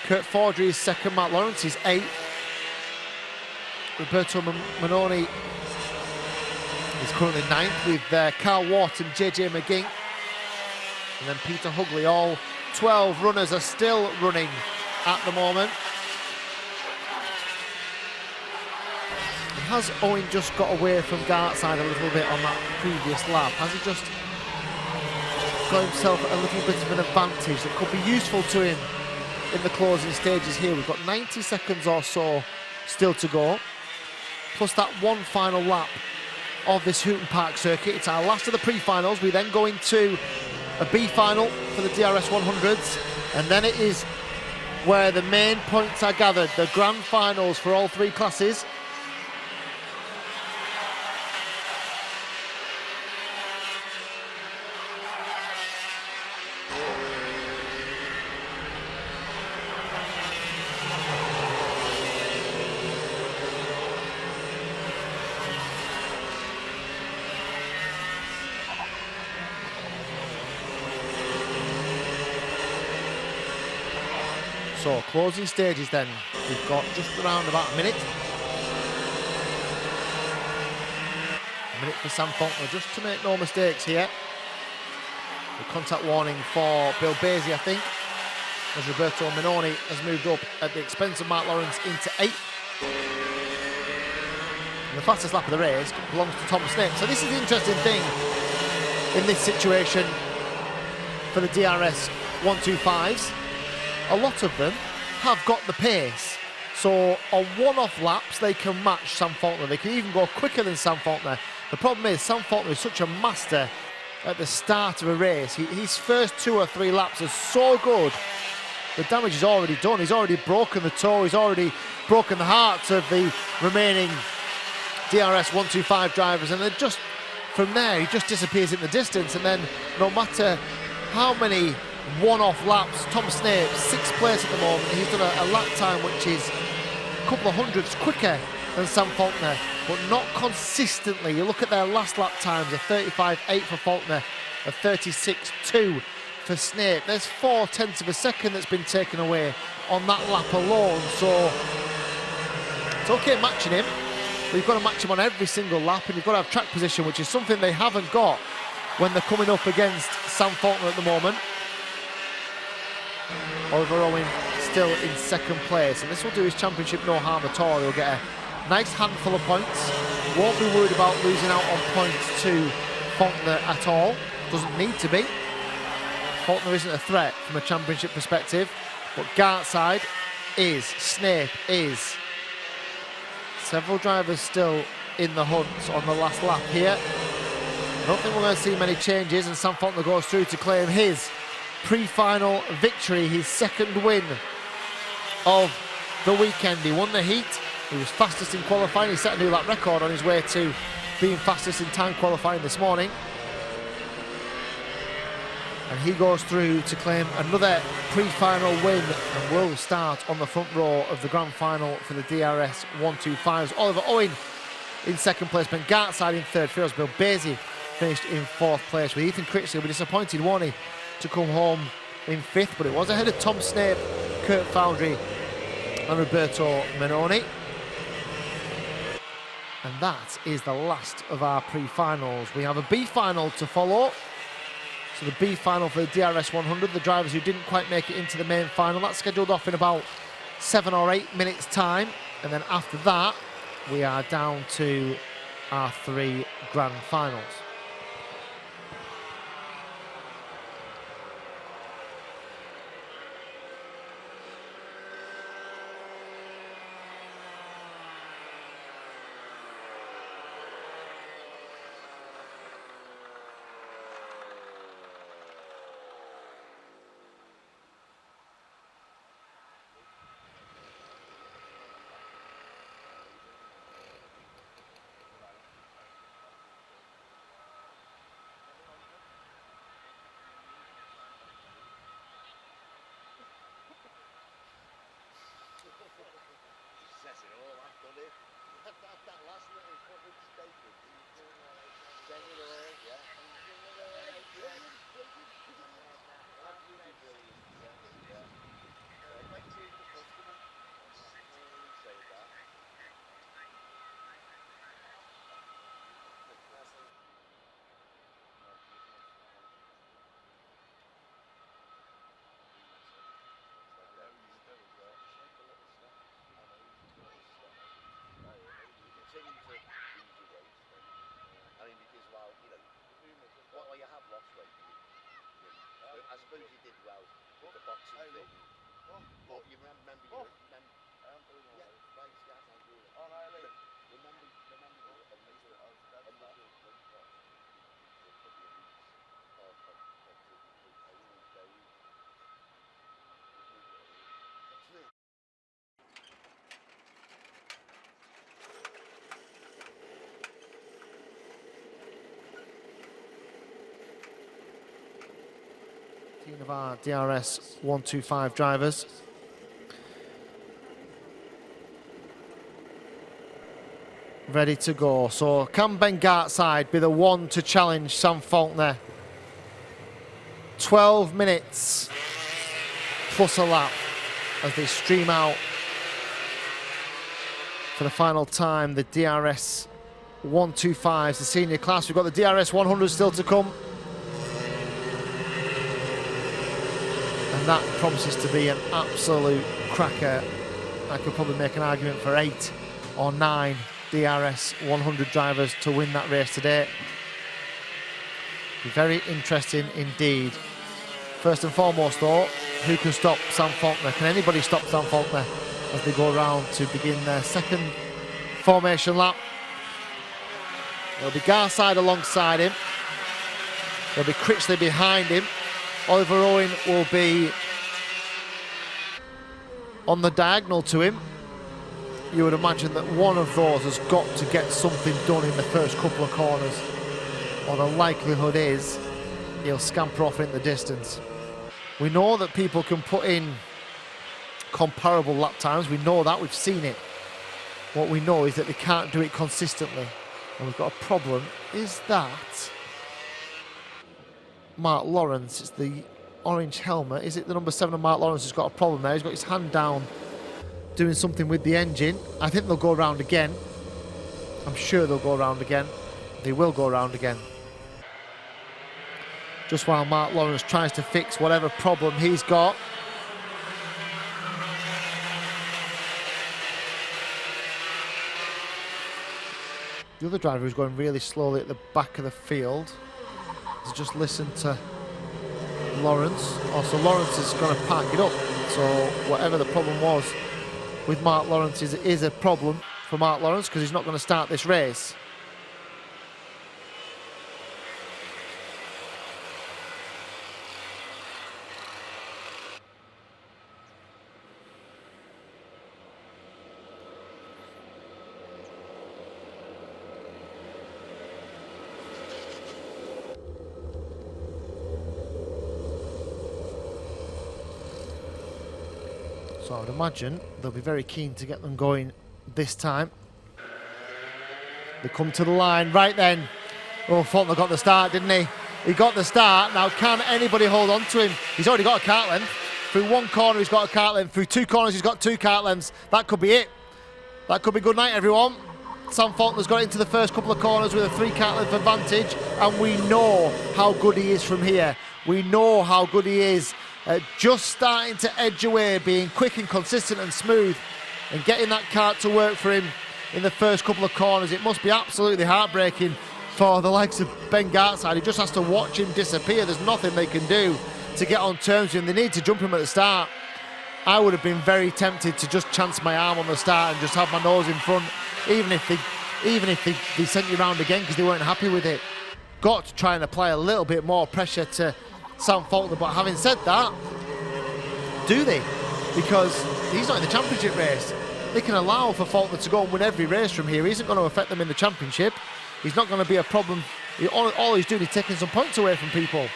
Kurt Fordry is second, Matt Lawrence is 8th. Roberto Manoni is currently 9th with Carl Watt and JJ McGinn. And then Peter Hugley. All 12 runners are still running at the moment. And has Owen just got away from Gartside a little bit on that previous lap? Has he just got himself a little bit of an advantage that could be useful to him in the closing stages here? We've got 90 seconds or so still to go, plus that one final lap of this Hooton Park circuit. It's our last of the pre-finals. We then go into a B final for the DRS 100s, and then it is where the main points are gathered, the grand finals for all 3 classes. So, closing stages then. We've got just around about a minute. A minute for Sam Faulkner, just to make no mistakes here. The contact warning for Bill Basie, I think, as Roberto Minoni has moved up at the expense of Mark Lawrence into 8th. And the fastest lap of the race belongs to Tom Snape. So this is the interesting thing in this situation for the DRS 125s. A lot of them have got the pace. So on one-off laps, they can match Sam Faulkner. They can even go quicker than Sam Faulkner. The problem is Sam Faulkner is such a master at the start of a race. His first 2 or 3 laps are so good. The damage is already done. He's already broken the toe. He's already broken the hearts of the remaining DRS 125 drivers. And then just from there, he just disappears in the distance. And then no matter how many one-off laps, Tom Snape, 6th place at the moment. He's done a lap time which is a couple of hundredths quicker than Sam Faulkner, but not consistently. You look at their last lap times, a 35.8 for Faulkner, a 36.2 for Snape. There's 0.4 of a second that's been taken away on that lap alone. So it's okay matching him, but you've got to match him on every single lap, and you've got to have track position, which is something they haven't got when they're coming up against Sam Faulkner at the moment. Oliver Owen still in 2nd place, and this will do his championship no harm at all. He'll get a nice handful of points, won't be worried about losing out on points to Faulkner at all, doesn't need to be. Faulkner isn't a threat from a championship perspective, but Gartside is, Snape is, Several drivers still in the hunt on the last lap here. I don't think we're going to see many changes, and Sam Faulkner goes through to claim his pre-final victory, his second win of the weekend. He won the heat, he was fastest in qualifying, he set a new lap record on his way to being fastest in time qualifying this morning. And he goes through to claim another pre-final win and will start on the front row of the grand final for the DRS125s. Oliver Owen in second place, Ben Gartside in third, Firos Bilbezi finished in fourth place, with Ethan Critchley will be disappointed, won't he, to come home in fifth, but it was ahead of Tom Snape, Kurt Foundry and Roberto Menoni. And that is the last of our pre-finals. We have a B final to follow. So the B final for the DRS100, the drivers who didn't quite make it into the main final, that's scheduled off in about 7 or 8 minutes time. And then after that, we are down to our 3 grand finals. I suppose you did well with the boxing thing, but you remember yeah, right, yeah, I'm doing it. Remember Of our DRS125 drivers. Ready to go. So can Ben Gartside be the one to challenge Sam Faulkner? 12 minutes plus a lap as they stream out for the final time. The DRS125s, the senior class. We've got the DRS100 still to come. And that promises to be an absolute cracker. I could probably make an argument for 8 or 9 DRS100 drivers to win that race today. Be very interesting indeed. First and foremost though, who can stop Sam Faulkner? Can anybody stop Sam Faulkner as they go around to begin their second formation lap? There'll be Garside alongside him. There'll be Critchley behind him. Oliver Owen will be on the diagonal to him. You would imagine that one of those has got to get something done in the first couple of corners, or the likelihood is he'll scamper off in the distance. We know that people can put in comparable lap times. We know that, we've seen it. What we know is that they can't do it consistently. And we've got a problem, is that Mark Lawrence, it's the orange helmet. Is it the number 7 of Mark Lawrence who's got a problem there? He's got his hand down doing something with the engine. I think they'll go around again. I'm sure they'll go around again. They will go around again. Just while Mark Lawrence tries to fix whatever problem he's got. The other driver who's going really slowly at the back of the field has just listened to Lawrence. Also, Lawrence is going to park it up. So whatever the problem was with Mark Lawrence is a problem for Mark Lawrence because he's not going to start this race. So I would imagine they'll be very keen to get them going this time. They come to the line right then. Oh, Faulkner got the start, didn't he? He got the start. Now, can anybody hold on to him? He's already got a kart length. Through one corner, he's got a kart length. Through two corners, he's got two kart lengths. That could be it. That could be good night, everyone. Sam Faulkner's got into the first couple of corners with a 3 kart length advantage, and we know how good he is from here. We know how good he is. Just starting to edge away, being quick and consistent and smooth, and getting that kart to work for him in the first couple of corners. It must be absolutely heartbreaking for the likes of Ben Gartside. He just has to watch him disappear. There's nothing they can do to get on terms with him. They need to jump him at the start. I would have been very tempted to just chance my arm on the start and just have my nose in front, even if they sent you round again because they weren't happy with it. Got to try and apply a little bit more pressure to Sam Faulkner, but having said that, do they? Because he's not in the championship race. They can allow for Faulkner to go and win every race from here. He isn't going to affect them in the championship. He's not going to be a problem. All he's doing is taking some points away from people.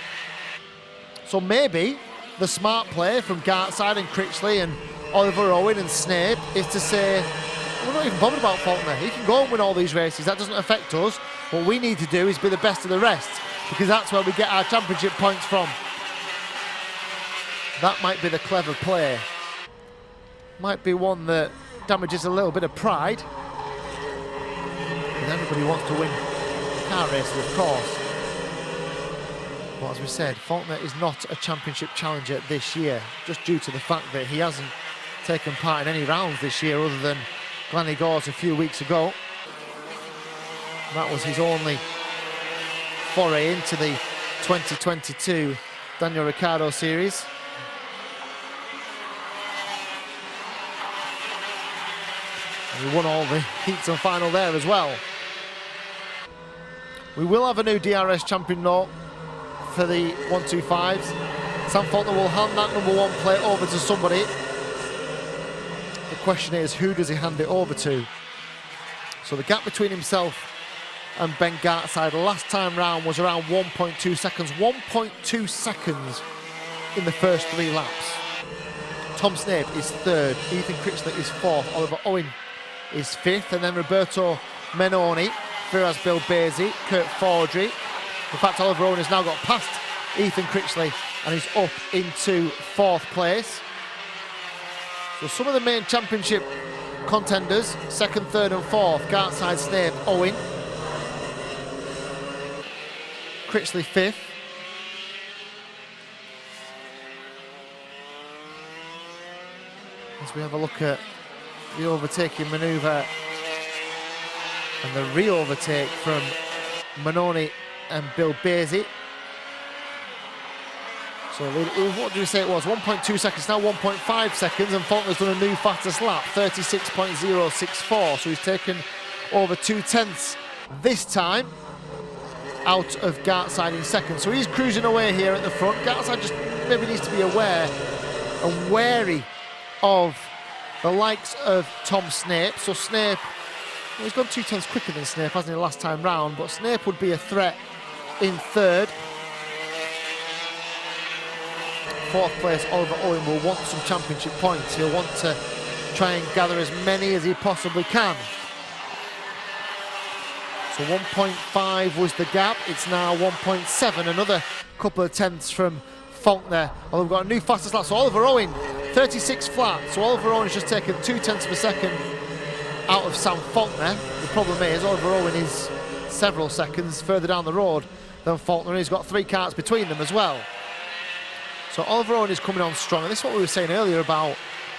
So maybe the smart play from Gartside and Critchley and Oliver Owen and Snape is to say, we're not even bothered about Faulkner. He can go and win all these races. That doesn't affect us. What we need to do is be the best of the rest, because that's where we get our championship points from. That might be the clever play. Might be one that damages a little bit of pride. And everybody wants to win car races, of course. But as we said, Faulkner is not a championship challenger this year, just due to the fact that he hasn't taken part in any rounds this year other than Glenny Gores a few weeks ago. That was his only foray into the 2022 Daniel Ricciardo Series. And he won all the heats and final there as well. We will have a new DRS champion note for the 125s. Sam Faulkner will hand that #1 plate over to somebody. The question is, who does he hand it over to? So the gap between himself and Ben Gartside last time round was around 1.2 seconds. 1.2 seconds in the first 3 laps. Tom Snape is 3rd, Ethan Critchley is 4th, Oliver Owen is 5th, and then Roberto Menoni, Firas Bilbezi, Kurt Fordry. In fact, Oliver Owen has now got past Ethan Critchley and he's up into 4th place. So some of the main championship contenders, 2nd, 3rd and 4th, Gartside, Snape, Owen. Critchley 5th. As we have a look at the overtaking manoeuvre and the re-overtake from Menoni and Bilbezi. So what did we say it was? 1.2 seconds, now 1.5 seconds, and Faulkner's done a new fastest lap, 36.064. So he's taken over 2/10 this time out of Gartside in second. So he's cruising away here at the front. Gartside just maybe needs to be aware and wary of the likes of Tom Snape. So Snape, well, he's gone 2/10 quicker than Snape, hasn't he, last time round, but Snape would be a threat in 3rd. 4th place, Oliver Owen will want some championship points. He'll want to try and gather as many as he possibly can. So 1.5 was the gap, it's now 1.7, another couple of tenths from Faulkner. Well, we've got a new fastest lap, so Oliver Owen, 36 flat. So Oliver Owen's just taken 2/10 of a second out of Sam Faulkner. The problem is Oliver Owen is several seconds further down the road than Faulkner. He's got 3 karts between them as well. So Oliver Owen is coming on strong, and this is what we were saying earlier about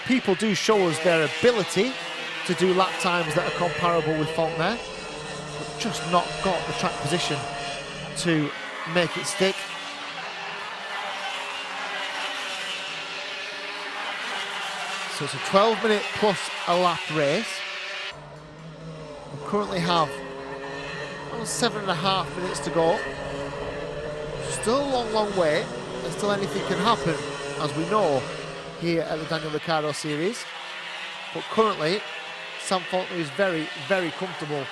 people do show us their ability to do lap times that are comparable with Faulkner, but just not got the track position to make it stick. So it's a 12-minute plus a lap race. currently have 7.5 minutes to go. Still a long, long way, and still anything can happen, as we know, here at the Daniel Ricciardo Series. But currently, Sam Faulkner is very, very comfortable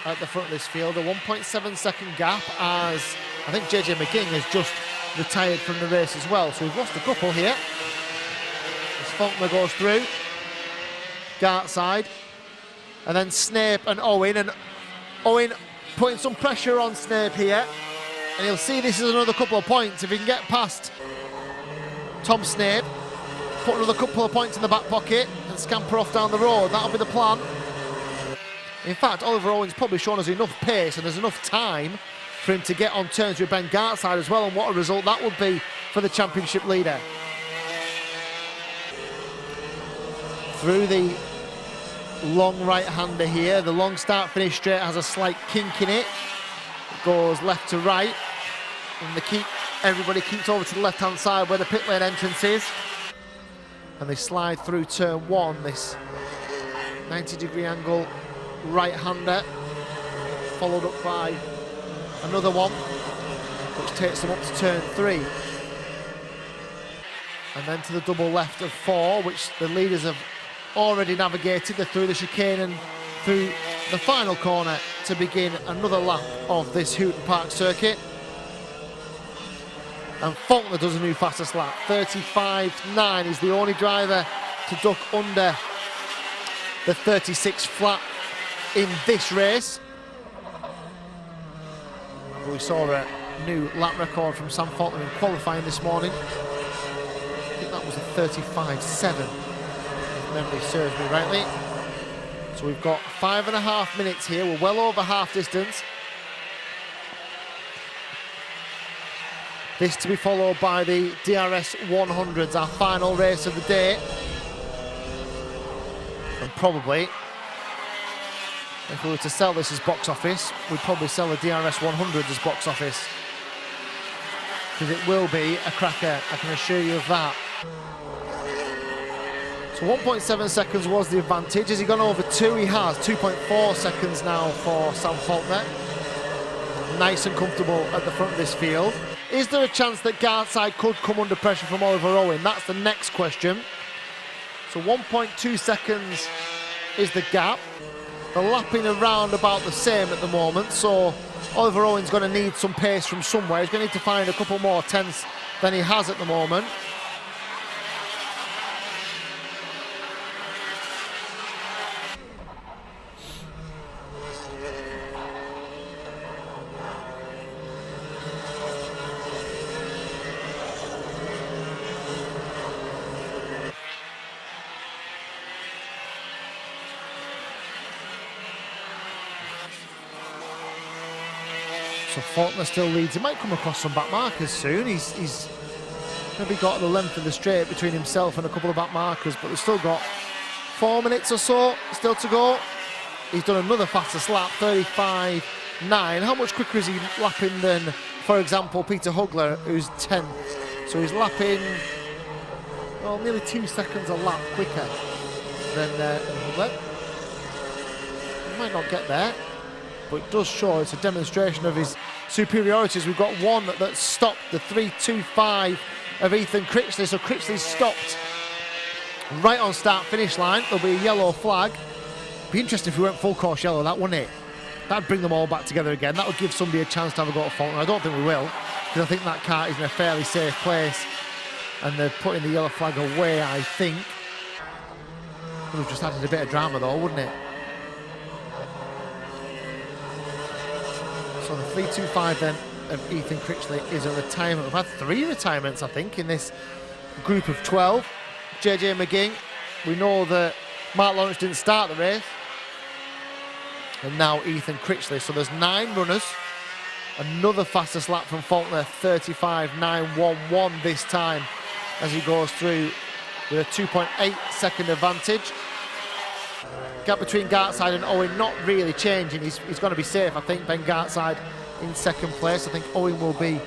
at the front of this field. A 1.7 second gap, as I think JJ McGing has just retired from the race as well. So we've lost a couple here. As Faulkner goes through, Gart side, and then Snape and Owen putting some pressure on Snape here, and he'll see this is another couple of points if he can get past Tom Snape, put another couple of points in the back pocket and scamper off down the road. That'll be the plan. In fact, Oliver Owen's probably shown us enough pace and there's enough time for him to get on terms with Ben Gartside as well, and what a result that would be for the championship leader. Through the long right-hander here, the long start-finish straight has a slight kink in it. It goes left to right, and everybody keeps over to the left-hand side where the pit lane entrance is. And they slide through turn one, this 90-degree angle right-hander, followed up by another one, which takes them up to turn three. And then to the double left of four, which the leaders have already navigated. They're through the chicane and through the final corner to begin another lap of this Hooton Park circuit. And Faulkner does a new fastest lap. 35.9 is the only driver to duck under the 36 flat in this race. We saw a new lap record from Sam Faulkner in qualifying this morning. I think that was a 35.7. Memory serves me rightly. So we've got 5.5 minutes here. We're well over half distance. This to be followed by the DRS100s, our final race of the day. And probably, if we were to sell this as box office, we'd probably sell the DRS100 as box office. Because it will be a cracker, I can assure you of that. So 1.7 seconds was the advantage. Has he gone over two? He has. 2.4 seconds now for Sam Faulkner. Nice and comfortable at the front of this field. Is there a chance that Gartside could come under pressure from Oliver Owen? That's the next question. So 1.2 seconds is the gap. They're lapping around about the same at the moment, so Oliver Owen's going to need some pace from somewhere. He's going to need to find a couple more tenths than he has at the moment. So Faulkner still leads. He might come across some back markers soon. He's maybe got the length of the straight between himself and a couple of back markers, but they've still got 4 minutes or so still to go. He's done another fastest lap, 35.9. How much quicker is he lapping than, for example, Peter Hugler, who's 10th? So he's lapping, well, nearly 2 seconds a lap quicker than Hugler. He might not get there, but it does show it's a demonstration of his superiorities. We've got one that stopped the 3.25 of Ethan Critchley, so Critchley stopped right on start-finish line. There'll be a yellow flag. Be interesting if we went full course yellow, that wouldn't it? That'd bring them all back together again. That would give somebody a chance to have a go at Faulkner. I don't think we will, because I think that car is in a fairly safe place, and they're putting the yellow flag away, I think. Would have just added a bit of drama though, wouldn't it? So the 3.25 then of Ethan Critchley is a retirement. We've had 3 retirements, I think, in this group of 12. JJ McGing, we know that Mark Lawrence didn't start the race. And now Ethan Critchley. So there's 9 runners. Another fastest lap from Faulkner, 35.911 this time as he goes through with a 2.8 second advantage. Gap between Gartside and Owen not really changing. He's going to be safe, I think. Ben Gartside in second place. I think Owen will be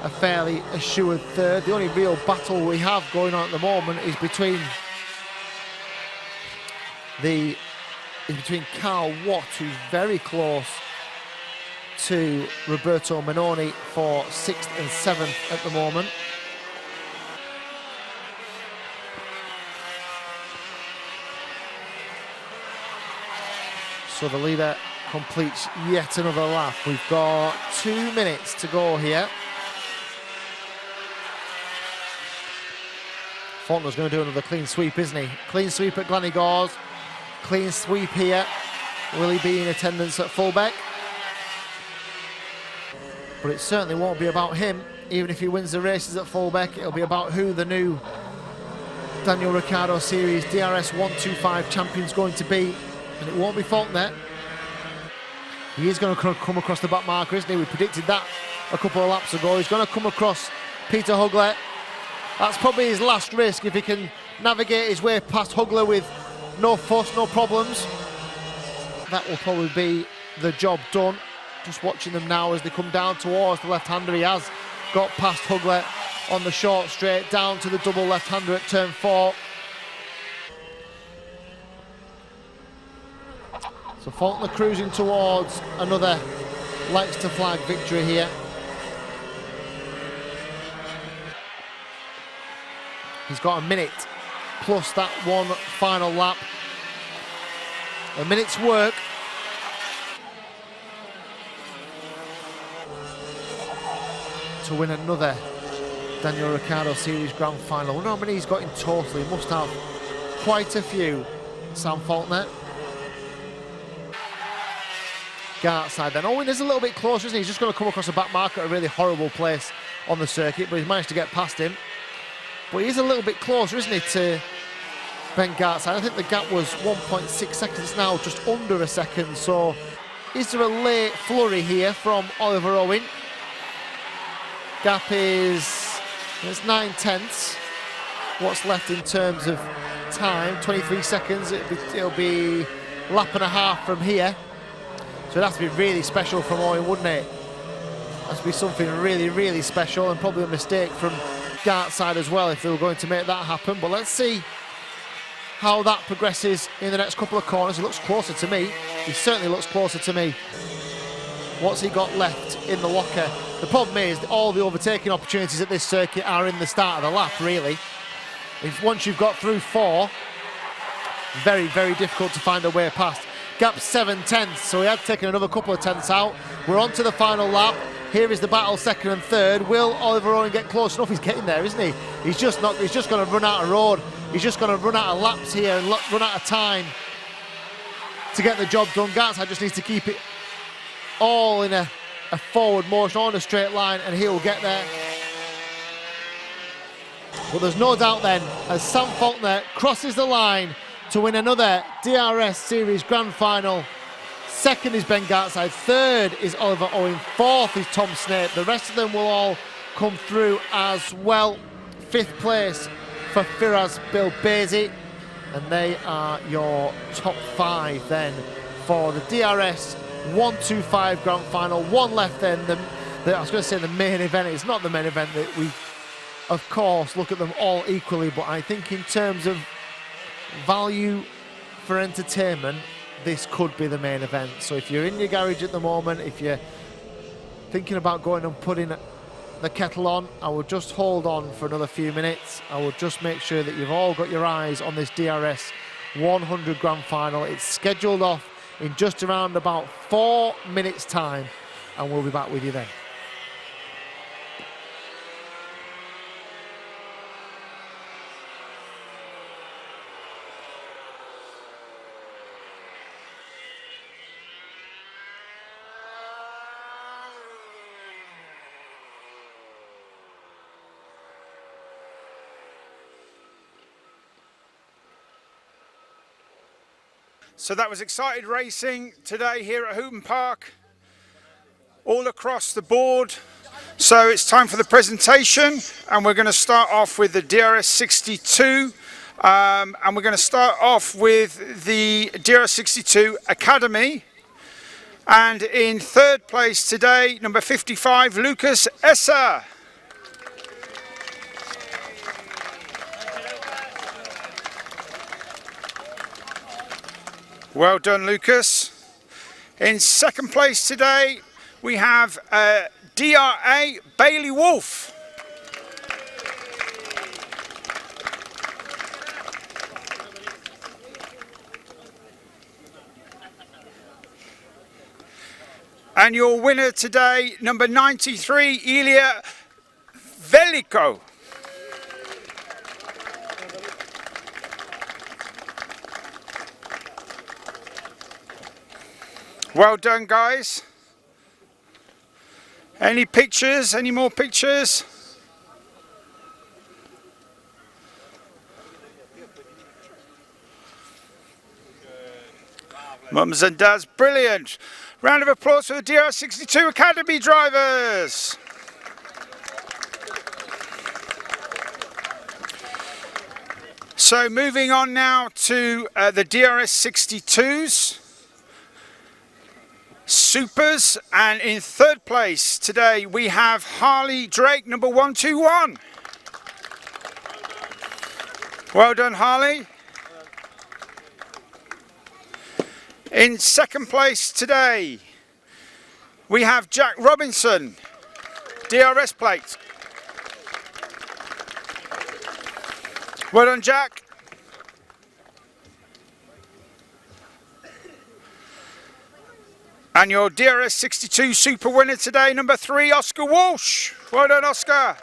a fairly assured third. The only real battle we have going on at the moment is between the is between Carl Watt, who's very close to Roberto Minoni for 6th and 7th at the moment. So the leader completes yet another lap. We've got 2 minutes to go here. Faulkner's going to do another clean sweep, isn't he? Clean sweep at Glenigors. Clean sweep here. Will he be in attendance at Fulbeck? But it certainly won't be about him. Even if he wins the races at Fulbeck, it'll be about who the new Daniel Ricciardo Series DRS125 champion's going to be. And it won't be Faulkner. He is going to come across the back marker, isn't he? We predicted that a couple of laps ago. He's going to come across Peter Hugler. That's probably his last risk, if he can navigate his way past Hugler with no fuss, no problems. That will probably be the job done. Just watching them now as they come down towards the left-hander. He has got past Hugler on the short straight, down to the double left-hander at turn 4. So Faulkner cruising towards another likes to flag victory here. He's got a minute plus that one final lap. A minute's work. To win another Daniel Ricciardo Series Grand Final. I wonder how many he's got in total. He must have quite a few, Sam Faulkner. Gartside then. Owen is a little bit closer, isn't he? He's just going to come across a back marker at a really horrible place on the circuit, but he's managed to get past him. But he is a little bit closer, isn't he, to Ben Gartside? I think the gap was 1.6 seconds now, just under a second. So is there a late flurry here from Oliver Owen? Gap is, it's 9/10. What's left in terms of time? 23 seconds. It'll be lap and a half from here. So it'd have to be really special from Owen, wouldn't it? Has to be something really, really special, and probably a mistake from Gartside as well if they were going to make that happen. But let's see how that progresses in the next couple of corners. He looks closer to me. He certainly looks closer to me. What's he got left in the locker? The problem is that all the overtaking opportunities at this circuit are in the start of the lap, really. Once you've got through 4, very, very difficult to find a way past. Gap 7/10, so he had taken another couple of tenths out. We're on to the final lap. Here is the battle, 2nd and 3rd. Will Oliver Owen get close enough? He's getting there, isn't he? He's just going to run out of road. He's just going to run out of laps here and run out of time to get the job done. Gartside just needs to keep it all in a forward motion, on a straight line, and he'll get there. But there's no doubt then, as Sam Faulkner crosses the line to win another DRS Series Grand Final. 2nd is Ben Gartside, 3rd is Oliver Owen, 4th is Tom Snape. The rest of them will all come through as well. 5th place for Firas Bilbezi, and they are your top 5 then for the DRS 125 Grand Final. One left then. I was going to say the main event. It's not the main event. That we, of course, look at them all equally, but I think in terms of value for entertainment, this could be the main event. So if you're in your garage at the moment, if you're thinking about going and putting the kettle on, I would just hold on for another few minutes. I would just make sure that you've all got your eyes on this DRS 100 Grand Final. It's scheduled off in just around about 4 minutes time, and we'll be back with you then. So that was excited racing today here at Hooton Park, all across the board. So it's time for the presentation, and we're going to start off with the DRS62, and we're going to start off with the DRS62 Academy. And in 3rd place today, number 55, Lucas Esser. Well done, Lucas. In second place today, we have DRA Bailey Wolf. And your winner today, number 93, Ilya Veliko. Well done, guys. Any pictures? Any more pictures? Mums and dads, brilliant. Round of applause for the DRS62 Academy drivers. So moving on now to the DRS62s. Supers, and in third place today we have Harley Drake, number 121. Well done, Harley. In second place today we have Jack Robinson, DRS plate. Well done, Jack. And your DRS62 Super winner today, number 3, Oscar Walsh. Well done, Oscar.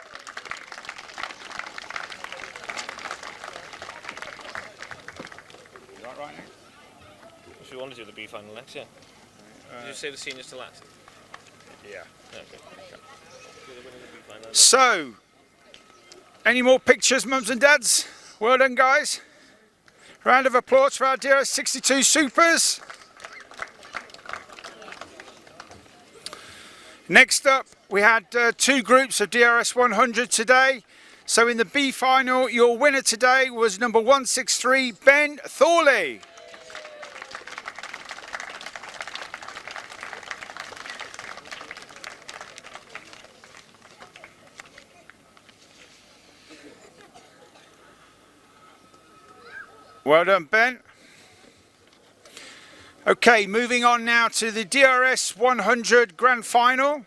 You right now? If you want to do the B final next, yeah. Did you say the seniors to last? Yeah. Okay. So, any more pictures, mums and dads? Well done, guys. Round of applause for our DRS62 Supers. Next up, we had 2 groups of DRS100 today. So in the B final, your winner today was number 163, Ben Thorley. Well done, Ben. Okay, moving on now to the DRS 100 Grand Final.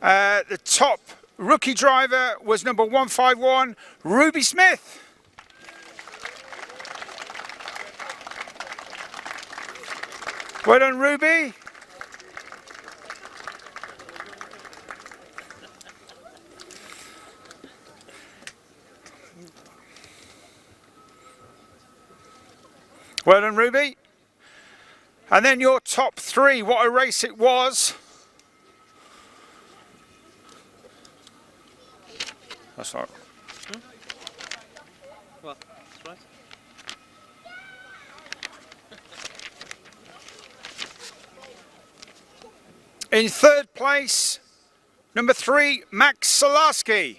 The top rookie driver was number 151, Ruby Smith. Well done, Ruby. Well done, Ruby. And then your top 3, what a race it was. That's not. Well, that's right. In third place, number 3, Max Salarski.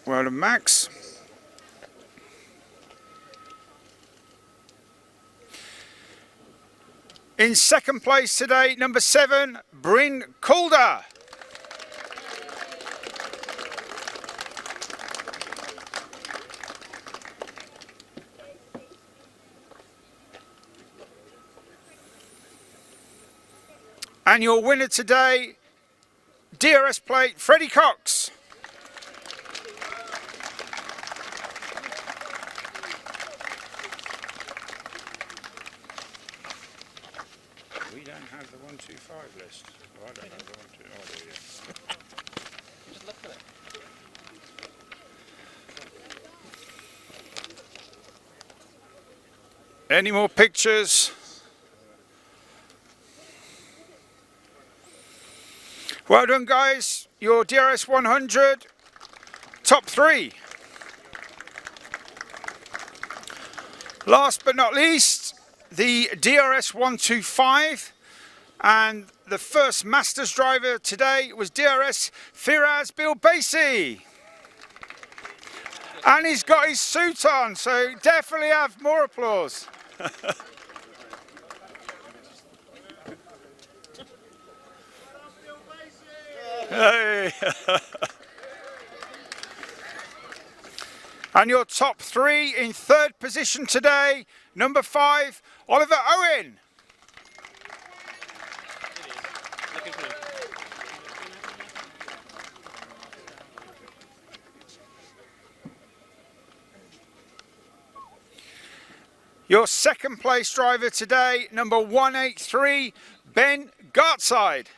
Well done, Max. In second place today, number 7, Bryn Calder. And your winner today, DRS plate, Freddie Cox. We don't have the 125 list. Oh, I don't know the 125. Oh, do you? Just look at it. Any more pictures? Well done, guys. Your DRS 100 top 3. Last but not least, the DRS 125, and the first Masters driver today was DRS Firaz Bilbasi. And he's got his suit on, so definitely have more applause. Hey. And your top 3 in 3rd position today, number 5, Oliver Owen. Looking for him. Your 2nd place driver today, number 183, Ben Gartside.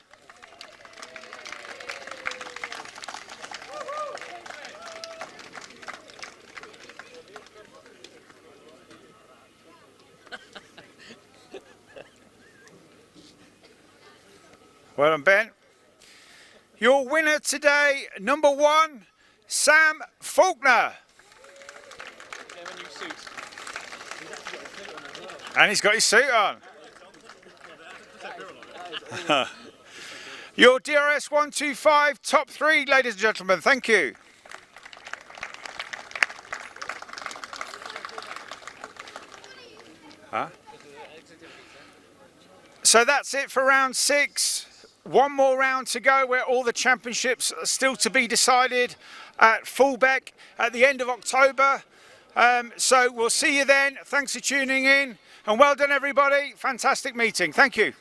Well done, Ben. Your winner today, number 1, Sam Faulkner. And he's got his suit on. Your DRS125 top 3, ladies and gentlemen. Thank you. Huh? So that's it for round 6. One more round to go where all the championships are still to be decided at Fullbeck at the end of October. So we'll see you then. Thanks for tuning in and well done everybody. Fantastic meeting. Thank you.